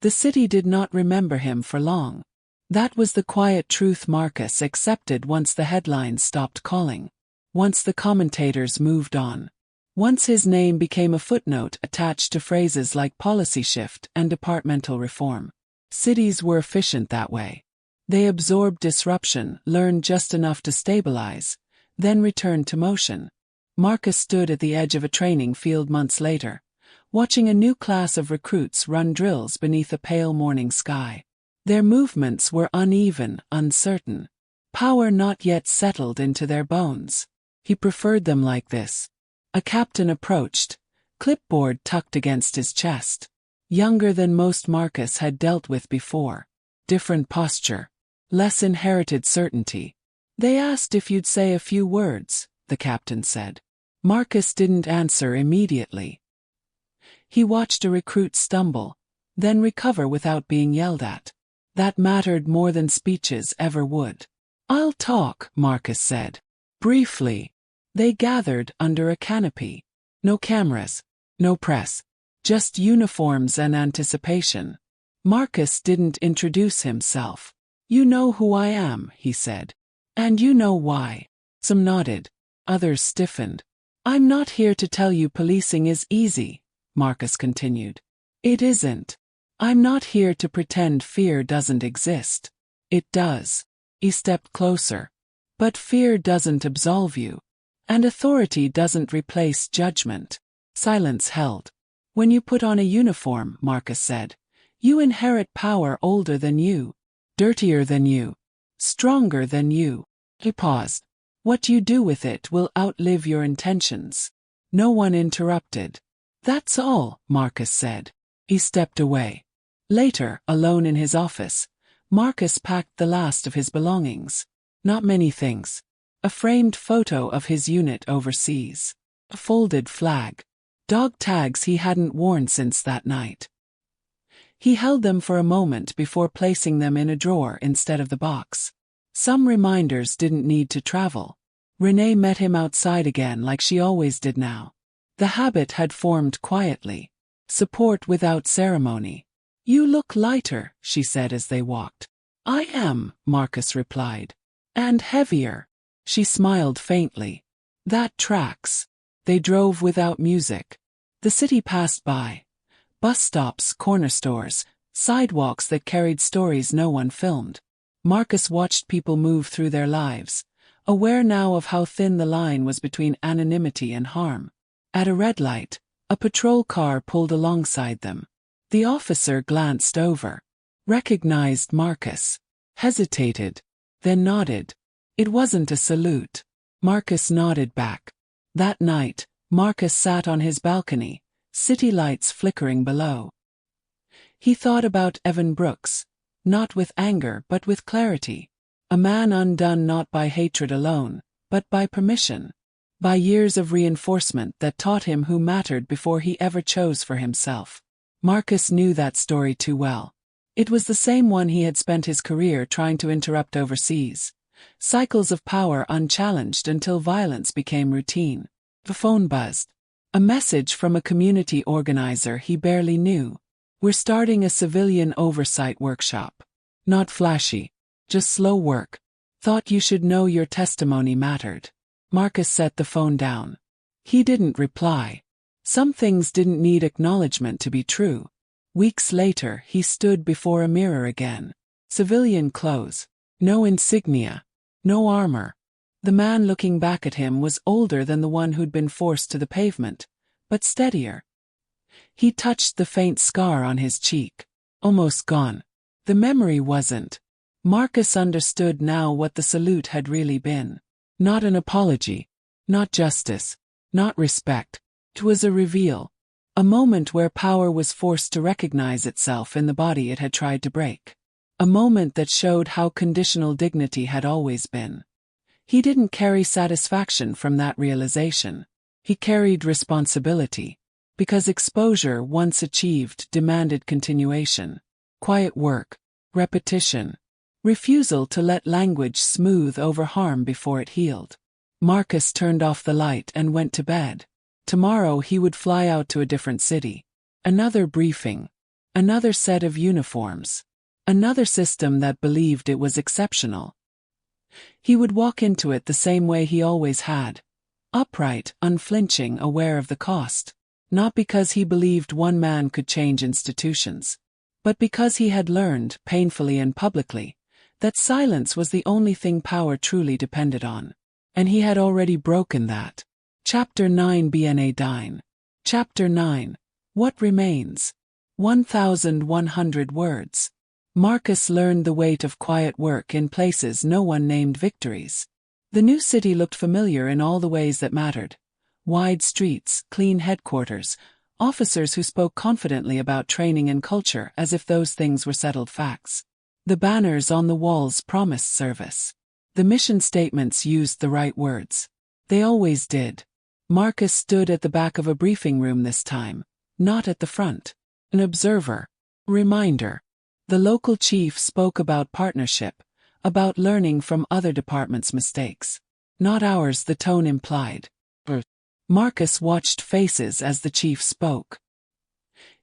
The city did not remember him for long. That was the quiet truth Marcus accepted once the headlines stopped calling. Once the commentators moved on. Once his name became a footnote attached to phrases like policy shift and departmental reform. Cities were efficient that way. They absorbed disruption, learned just enough to stabilize, then returned to motion. Marcus stood at the edge of a training field months later, watching a new class of recruits run drills beneath a pale morning sky. Their movements were uneven, uncertain. Power not yet settled into their bones. He preferred them like this. A captain approached, clipboard tucked against his chest. Younger than most Marcus had dealt with before. Different posture. Less inherited certainty. "They asked if you'd say a few words," the captain said. Marcus didn't answer immediately. He watched a recruit stumble, then recover without being yelled at. That mattered more than speeches ever would. "I'll talk," Marcus said. Briefly. They gathered under a canopy. No cameras. No press. Just uniforms and anticipation. Marcus didn't introduce himself. "You know who I am," he said. "And you know why." Some nodded. Others stiffened. "I'm not here to tell you policing is easy," Marcus continued. "It isn't. I'm not here to pretend fear doesn't exist. It does. He stepped closer. But fear doesn't absolve you. And authority doesn't replace judgment. Silence held. When you put on a uniform, Marcus said, you inherit power older than you, dirtier than you, stronger than you. He paused. What you do with it will outlive your intentions. No one interrupted. That's all, Marcus said. He stepped away. Later, alone in his office, Marcus packed the last of his belongings. Not many things. A framed photo of his unit overseas. A folded flag. Dog tags he hadn't worn since that night. He held them for a moment before placing them in a drawer instead of the box. Some reminders didn't need to travel. Renee met him outside again like she always did now. The habit had formed quietly. Support without ceremony. You look lighter, she said as they walked. I am, Marcus replied. And heavier. She smiled faintly. That tracks. They drove without music. The city passed by. Bus stops, corner stores, sidewalks that carried stories no one filmed. Marcus watched people move through their lives, aware now of how thin the line was between anonymity and harm. At a red light, a patrol car pulled alongside them. The officer glanced over, recognized Marcus, hesitated, then nodded. It wasn't a salute. Marcus nodded back. That night, Marcus sat on his balcony, city lights flickering below. He thought about Evan Brooks, not with anger but with clarity. A man undone not by hatred alone, but by permission. By years of reinforcement that taught him who mattered before he ever chose for himself. Marcus knew that story too well. It was the same one he had spent his career trying to interrupt overseas. Cycles of power unchallenged until violence became routine. The phone buzzed. A message from a community organizer he barely knew. We're starting a civilian oversight workshop. Not flashy. Just slow work. Thought you should know your testimony mattered. Marcus set the phone down. He didn't reply. Some things didn't need acknowledgement to be true. Weeks later, he stood before a mirror again. Civilian clothes. No insignia. No armor. The man looking back at him was older than the one who'd been forced to the pavement, but steadier. He touched the faint scar on his cheek. Almost gone. The memory wasn't. Marcus understood now what the salute had really been. Not an apology. Not justice. Not respect. It was a reveal. A moment where power was forced to recognize itself in the body it had tried to break. A moment that showed how conditional dignity had always been. He didn't carry satisfaction from that realization. He carried responsibility. Because exposure once achieved demanded continuation. Quiet work. Repetition. Refusal to let language smooth over harm before it healed. Marcus turned off the light and went to bed. Tomorrow he would fly out to a different city. Another briefing. Another set of uniforms. Another system that believed it was exceptional. He would walk into it the same way he always had. Upright, unflinching, aware of the cost. Not because he believed one man could change institutions, but because he had learned, painfully and publicly, that silence was the only thing power truly depended on. And he had already broken that. Chapter 9 BNA Dine. Chapter 9. What Remains? 1,100 words. Marcus learned the weight of quiet work in places no one named victories. The new city looked familiar in all the ways that mattered. Wide streets, clean headquarters, officers who spoke confidently about training and culture as if those things were settled facts. The banners on the walls promised service. The mission statements used the right words. They always did. Marcus stood at the back of a briefing room this time, not at the front. An observer. Reminder. The local chief spoke about partnership, about learning from other departments' mistakes. Not ours, the tone implied. Marcus watched faces as the chief spoke.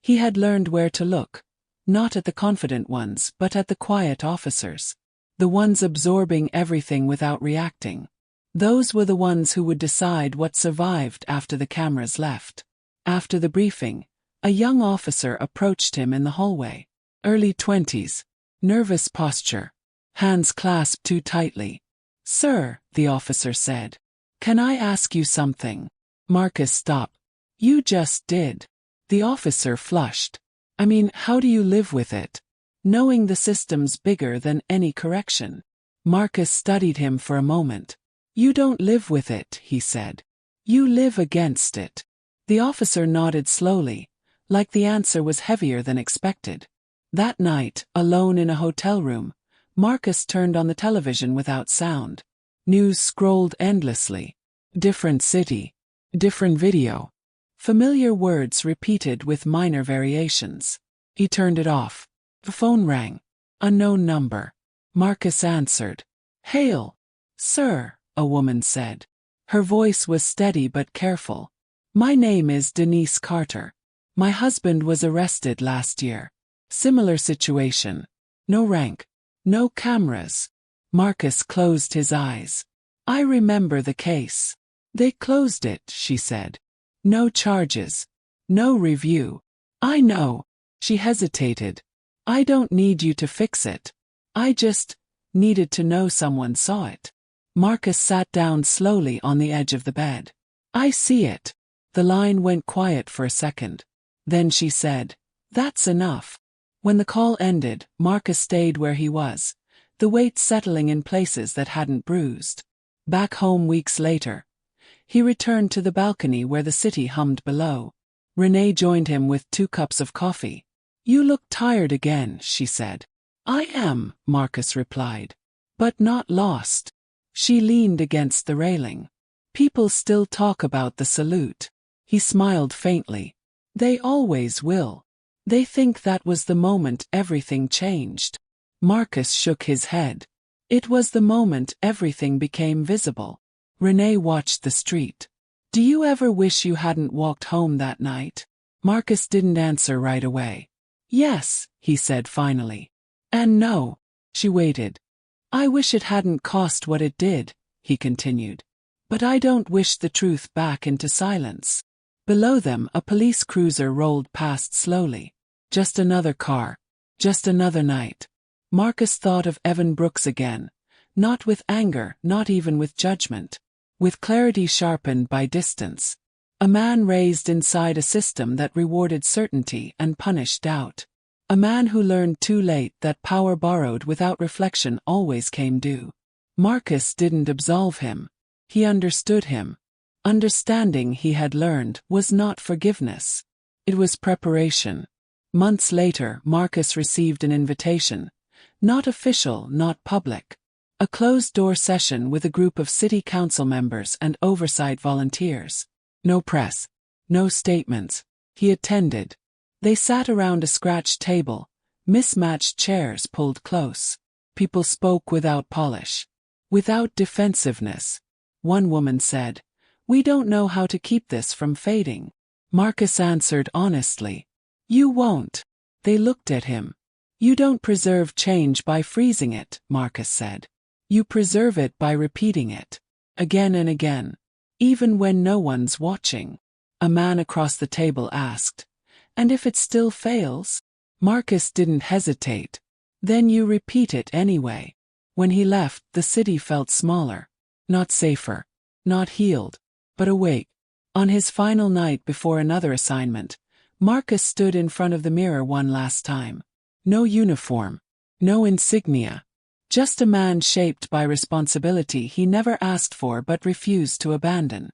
He had learned where to look, not at the confident ones but at the quiet officers. The ones absorbing everything without reacting. Those were the ones who would decide what survived after the cameras left. After the briefing, a young officer approached him in the hallway. Early 20s. Nervous posture. hands clasped too tightly. "Sir," the officer said. "Can I ask you something?" Marcus stopped. "You just did." The officer flushed. "I mean, how do you live with it? Knowing the system's bigger than any correction." Marcus studied him for a moment. "You don't live with it," he said. "You live against it." The officer nodded slowly, like the answer was heavier than expected. That night, alone in a hotel room, Marcus turned on the television without sound. News scrolled endlessly. Different city. Different video. Familiar words repeated with minor variations. He turned it off. The phone rang. Unknown number. Marcus answered. "Hail, sir," a woman said. Her voice was steady but careful. "My name is Denise Carter. My husband was arrested last year. Similar situation. No rank. No cameras." Marcus closed his eyes. "I remember the case. They closed it," she said. "No charges. No review." "I know." She hesitated. "I don't need you to fix it. I just needed to know someone saw it." Marcus sat down slowly on the edge of the bed. "I see it." The line went quiet for a second. Then she said, "That's enough." When the call ended, Marcus stayed where he was, the weight settling in places that hadn't bruised. Back home weeks later, he returned to the balcony where the city hummed below. Renee joined him with 2 cups of coffee. "You look tired again," she said. "I am," Marcus replied. "But not lost." She leaned against the railing. "People still talk about the salute." He smiled faintly. "They always will. They think that was the moment everything changed." Marcus shook his head. "It was the moment everything became visible." Renee watched the street. "Do you ever wish you hadn't walked home that night?" Marcus didn't answer right away. "Yes," he said finally. "And no." She waited. "I wish it hadn't cost what it did," he continued. "But I don't wish the truth back into silence." Below them, a police cruiser rolled past slowly. Just another car. Just another night. Marcus thought of Evan Brooks again. Not with anger, not even with judgment. With clarity sharpened by distance. A man raised inside a system that rewarded certainty and punished doubt. A man who learned too late that power borrowed without reflection always came due. Marcus didn't absolve him. He understood him. Understanding, he had learned, was not forgiveness. It was preparation. Months later, Marcus received an invitation. Not official, not public. A closed-door session with a group of city council members and oversight volunteers. No press. No statements. He attended. They sat around a scratched table, mismatched chairs pulled close. People spoke without polish. Without defensiveness. One woman said, "We don't know how to keep this from fading." Marcus answered honestly, "You won't." They looked at him. "You don't preserve change by freezing it," Marcus said. "You preserve it by repeating it. Again and again. Even when no one's watching." A man across the table asked, "And if it still fails?" Marcus didn't hesitate. "Then you repeat it anyway." When he left, the city felt smaller. Not safer. Not healed. But awake. On his final night before another assignment, Marcus stood in front of the mirror one last time. No uniform. No insignia. Just a man shaped by responsibility he never asked for but refused to abandon.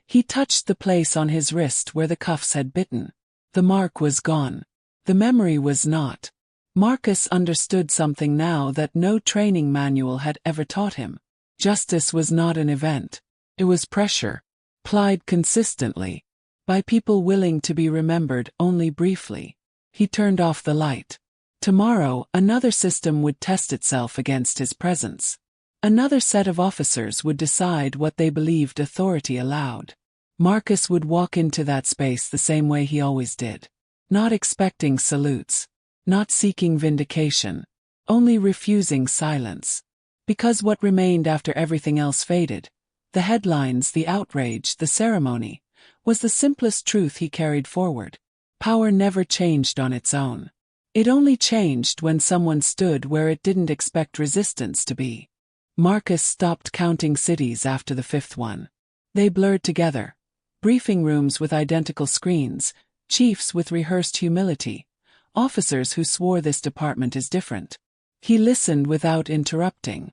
He touched the place on his wrist where the cuffs had bitten. The mark was gone. The memory was not. Marcus understood something now that no training manual had ever taught him. Justice was not an event. It was pressure. Applied consistently. By people willing to be remembered only briefly. He turned off the light. Tomorrow, another system would test itself against his presence. Another set of officers would decide what they believed authority allowed. Marcus would walk into that space the same way he always did. Not expecting salutes. Not seeking vindication. Only refusing silence. Because what remained after everything else faded, the headlines, the outrage, the ceremony, was the simplest truth he carried forward. Power never changed on its own. It only changed when someone stood where it didn't expect resistance to be. Marcus stopped counting cities after the fifth one. They blurred together. Briefing rooms with identical screens, chiefs with rehearsed humility, officers who swore this department is different. He listened without interrupting.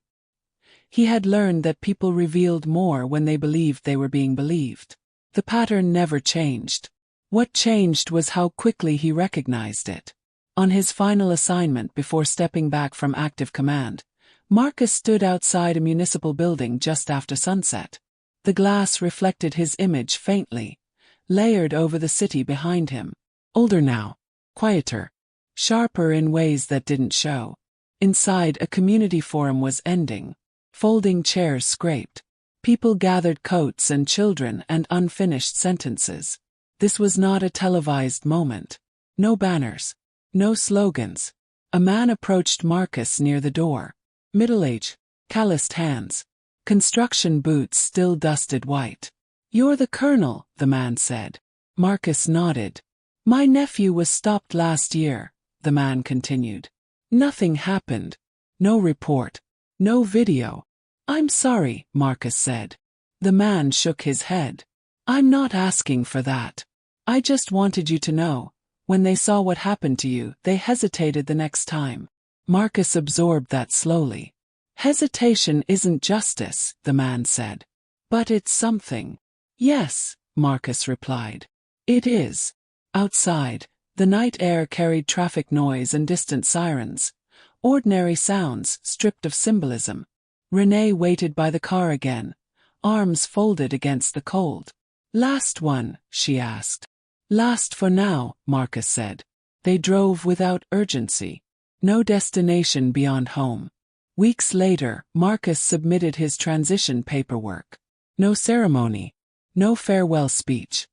He had learned that people revealed more when they believed they were being believed. The pattern never changed. What changed was how quickly he recognized it. On his final assignment before stepping back from active command, Marcus stood outside a municipal building just after sunset. The glass reflected his image faintly, layered over the city behind him. Older now, quieter, sharper in ways that didn't show. Inside, a community forum was ending. Folding chairs scraped. People gathered coats and children and unfinished sentences. This was not a televised moment. No banners. No slogans. A man approached Marcus near the door. Middle-aged, calloused hands. Construction boots still dusted white. "You're the colonel," the man said. Marcus nodded. "My nephew was stopped last year," the man continued. "Nothing happened. No report. No video." "I'm sorry," Marcus said. The man shook his head. "I'm not asking for that. I just wanted you to know. When they saw what happened to you, they hesitated the next time." Marcus absorbed that slowly. "Hesitation isn't justice," the man said. "But it's something." "Yes," Marcus replied. "It is." Outside, the night air carried traffic noise and distant sirens. Ordinary sounds, stripped of symbolism. Renee waited by the car again, arms folded against the cold. "Last one?" she asked. "Last for now," Marcus said. They drove without urgency. No destination beyond home. Weeks later, Marcus submitted his transition paperwork. No ceremony. No farewell speech.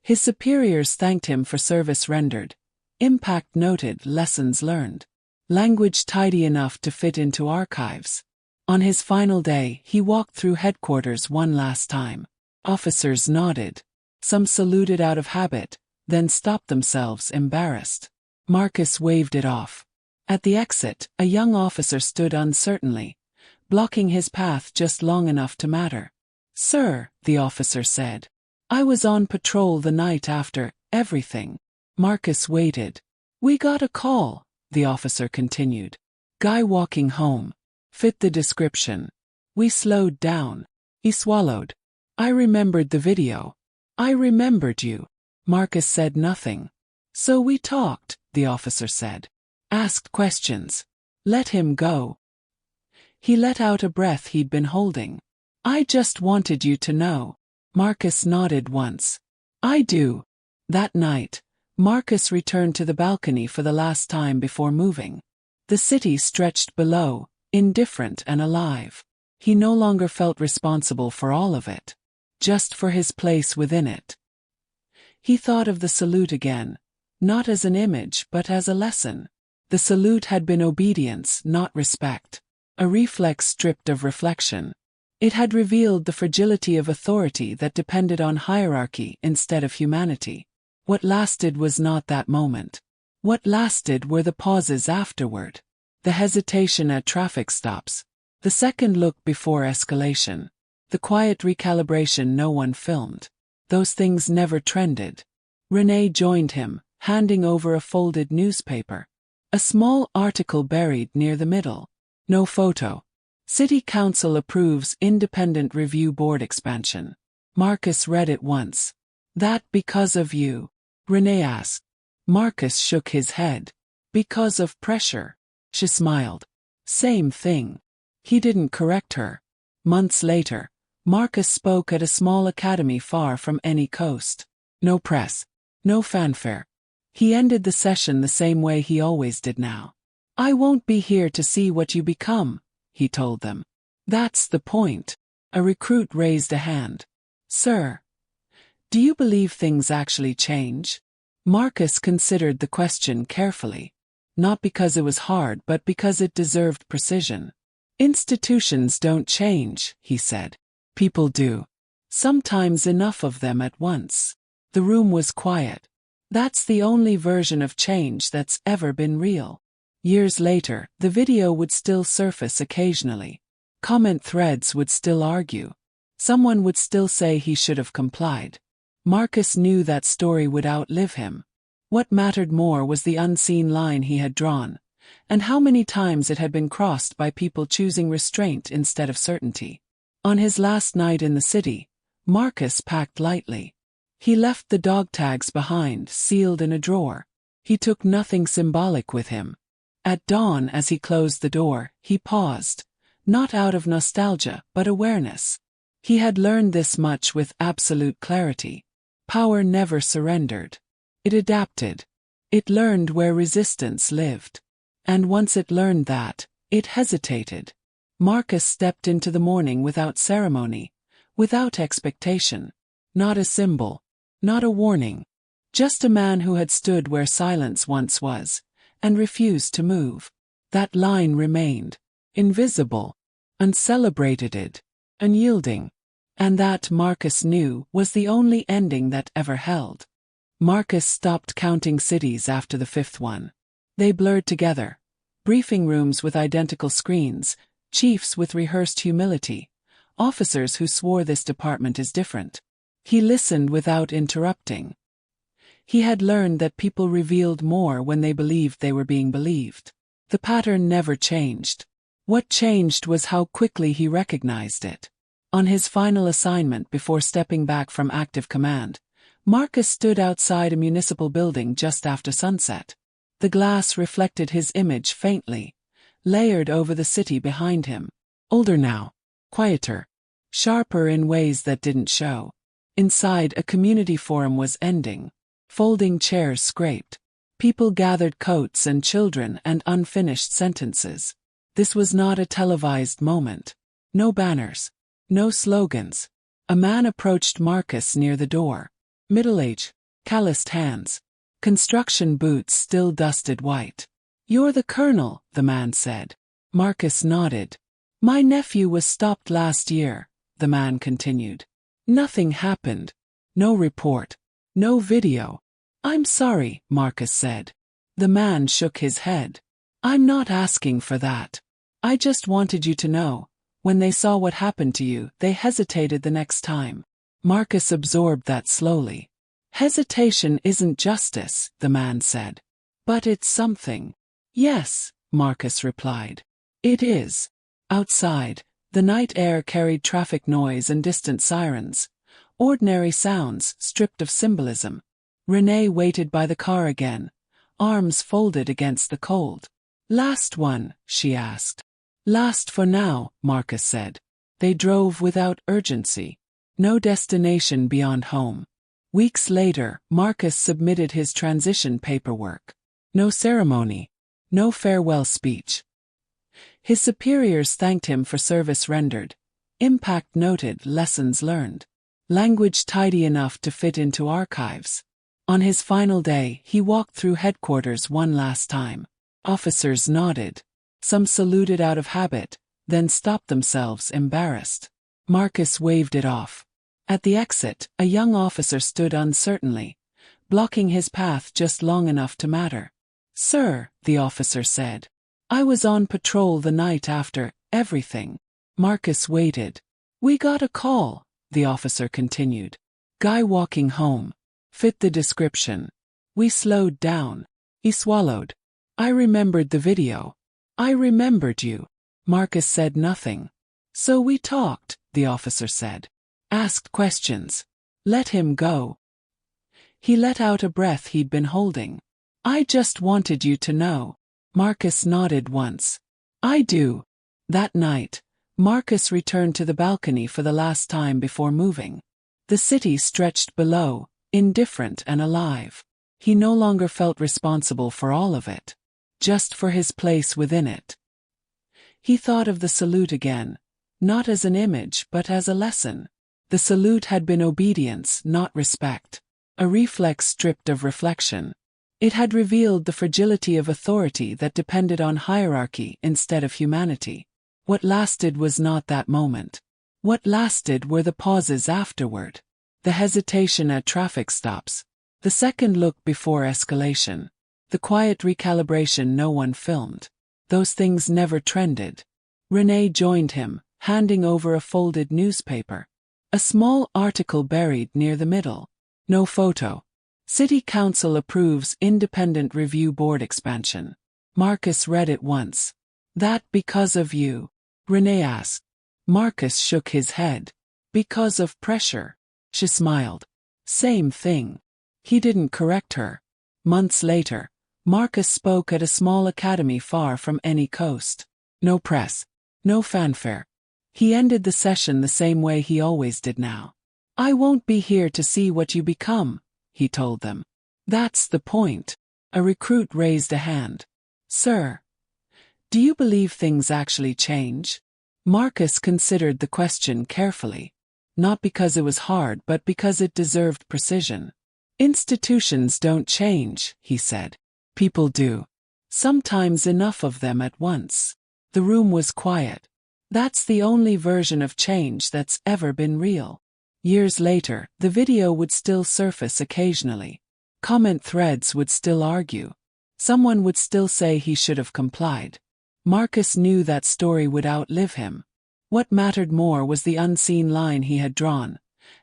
His superiors thanked him for service rendered. Impact noted, lessons learned. Language tidy enough to fit into archives. On his final day, he walked through headquarters one last time. Officers nodded. Some saluted out of habit, then stopped themselves embarrassed. Marcus waved it off. At the exit, a young officer stood uncertainly, blocking his path just long enough to matter. "Sir," the officer said. "I was on patrol the night after everything." Marcus waited. "We got a call," the officer continued. "Guy walking home. Fit the description." We slowed down. He swallowed. "I remembered the video. I remembered you." Marcus said nothing. "So we talked," the officer said. "Asked questions. Let him go." He let out a breath he'd been holding. "I just wanted you to know." Marcus nodded once. "I do." That night, Marcus returned to the balcony for the last time before moving. The city stretched below, indifferent and alive. He no longer felt responsible for all of it, just for his place within it. He thought of the salute again, not as an image but as a lesson. The salute had been obedience, not respect. A reflex stripped of reflection. It had revealed the fragility of authority that depended on hierarchy instead of humanity. What lasted was not that moment. What lasted were the pauses afterward. The hesitation at traffic stops. The second look before escalation. The quiet recalibration no one filmed. Those things never trended. Renee joined him, handing over a folded newspaper. A small article buried near the middle. No photo. City Council approves Independent Review Board expansion. Marcus read it once. "That because of you?" Renee asked. Marcus shook his head. "Because of pressure." She smiled. "Same thing." He didn't correct her. Months later, Marcus spoke at a small academy far from any coast. No press. No fanfare. He ended the session the same way he always did now. "I won't be here to see what you become," he told them. "That's the point." A recruit raised a hand. "Sir, do you believe things actually change?" Marcus considered the question carefully. Not because it was hard but because it deserved precision. "Institutions don't change," he said. "People do. Sometimes enough of them at once." The room was quiet. That's the only version of change that's ever been real. Years later, the video would still surface occasionally. Comment threads would still argue. Someone would still say he should have complied. Marcus knew that story would outlive him. What mattered more was the unseen line he had drawn, and how many times it had been crossed by people choosing restraint instead of certainty. On his last night in the city, Marcus packed lightly. He left the dog tags behind, sealed in a drawer. He took nothing symbolic with him. At dawn, as he closed the door, he paused, not out of nostalgia, but awareness. He had learned this much with absolute clarity. Power never surrendered. It adapted. It learned where resistance lived. And once it learned that, it hesitated. Marcus stepped into the morning without ceremony, without expectation. Not a symbol, not a warning. Just a man who had stood where silence once was, and refused to move. That line remained. Invisible. Uncelebrated. Unyielding. And that, Marcus knew, was the only ending that ever held. Marcus stopped counting cities after the fifth one. They blurred together. Briefing rooms with identical screens, chiefs with rehearsed humility, officers who swore this department is different. He listened without interrupting. He had learned that people revealed more when they believed they were being believed. The pattern never changed. What changed was how quickly he recognized it. On his final assignment before stepping back from active command, Marcus stood outside a municipal building just after sunset. The glass reflected his image faintly, layered over the city behind him. Older now, quieter, sharper in ways that didn't show. Inside, a community forum was ending. Folding chairs scraped. People gathered coats and children and unfinished sentences. This was not a televised moment. No banners. No slogans. A man approached Marcus near the door. Middle-aged, calloused hands. Construction boots still dusted white. "You're the colonel," the man said. Marcus nodded. "My nephew was stopped last year," the man continued. "Nothing happened. No report. No video." "I'm sorry," Marcus said. The man shook his head. "I'm not asking for that. I just wanted you to know. When they saw what happened to you, they hesitated the next time." Marcus absorbed that slowly. "Hesitation isn't justice," the man said. "But it's something." "Yes," Marcus replied. "It is." Outside, the night air carried traffic noise and distant sirens. Ordinary sounds, stripped of symbolism. Renee waited by the car again, arms folded against the cold. "Last one?" she asked. "Last for now," Marcus said. They drove without urgency. No destination beyond home. Weeks later, Marcus submitted his transition paperwork. No ceremony. No farewell speech. His superiors thanked him for service rendered. Impact noted, lessons learned. Language tidy enough to fit into archives. On his final day, he walked through headquarters one last time. Officers nodded. Some saluted out of habit, then stopped themselves embarrassed. Marcus waved it off. At the exit, a young officer stood uncertainly, blocking his path just long enough to matter. "Sir," the officer said. "I was on patrol the night after everything." Marcus waited. "We got a call," the officer continued. "Guy walking home. Fit the description." We slowed down. He swallowed. "I remembered the video. I remembered you." Marcus said nothing. "So we talked," the officer said. "Asked questions. Let him go." He let out a breath he'd been holding. "I just wanted you to know." Marcus nodded once. "I do." That night, Marcus returned to the balcony for the last time before moving. The city stretched below, indifferent and alive. He no longer felt responsible for all of it, just for his place within it. He thought of the salute again, not as an image but as a lesson. The salute had been obedience, not respect. A reflex stripped of reflection. It had revealed the fragility of authority that depended on hierarchy instead of humanity. What lasted was not that moment. What lasted were the pauses afterward. The hesitation at traffic stops. The second look before escalation. The quiet recalibration no one filmed. Those things never trended. Renee joined him, handing over a folded newspaper. A small article buried near the middle. No photo. City Council approves Independent Review Board expansion. Marcus read it once. That because of you? Renee asked. Marcus shook his head. Because of pressure. She smiled. Same thing. He didn't correct her. Months later, Marcus spoke at a small academy far from any coast. No press. No fanfare. He ended the session the same way he always did now. I won't be here to see what you become, he told them. That's the point. A recruit raised a hand. Sir, do you believe things actually change? Marcus considered the question carefully. Not because it was hard but because it deserved precision. Institutions don't change, he said. People do. Sometimes enough of them at once. The room was quiet. That's the only version of change that's ever been real. Years later, the video would still surface occasionally. Comment threads would still argue. Someone would still say he should have complied. Marcus knew that story would outlive him. What mattered more was the unseen line he had drawn,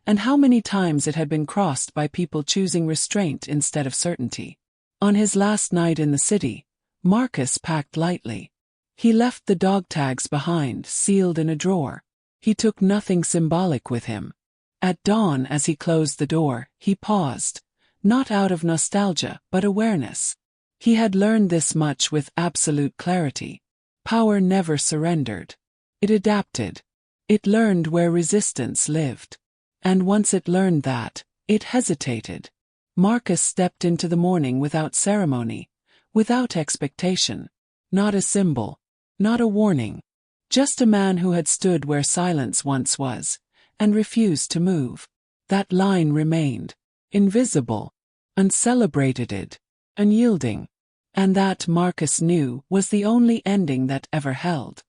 and how many times it had been crossed by people choosing restraint instead of certainty. On his last night in the city, Marcus packed lightly. He left the dog tags behind, sealed in a drawer. He took nothing symbolic with him. At dawn, as he closed the door, he paused, not out of nostalgia but awareness. He had learned this much with absolute clarity. Power never surrendered. It adapted. It learned where resistance lived. And once it learned that, it hesitated. Marcus stepped into the morning without ceremony, without expectation. Not a symbol. Not a warning. Just a man who had stood where silence once was, and refused to move. That line remained. Invisible. Uncelebrated. Unyielding. And that, Marcus knew, was the only ending that ever held.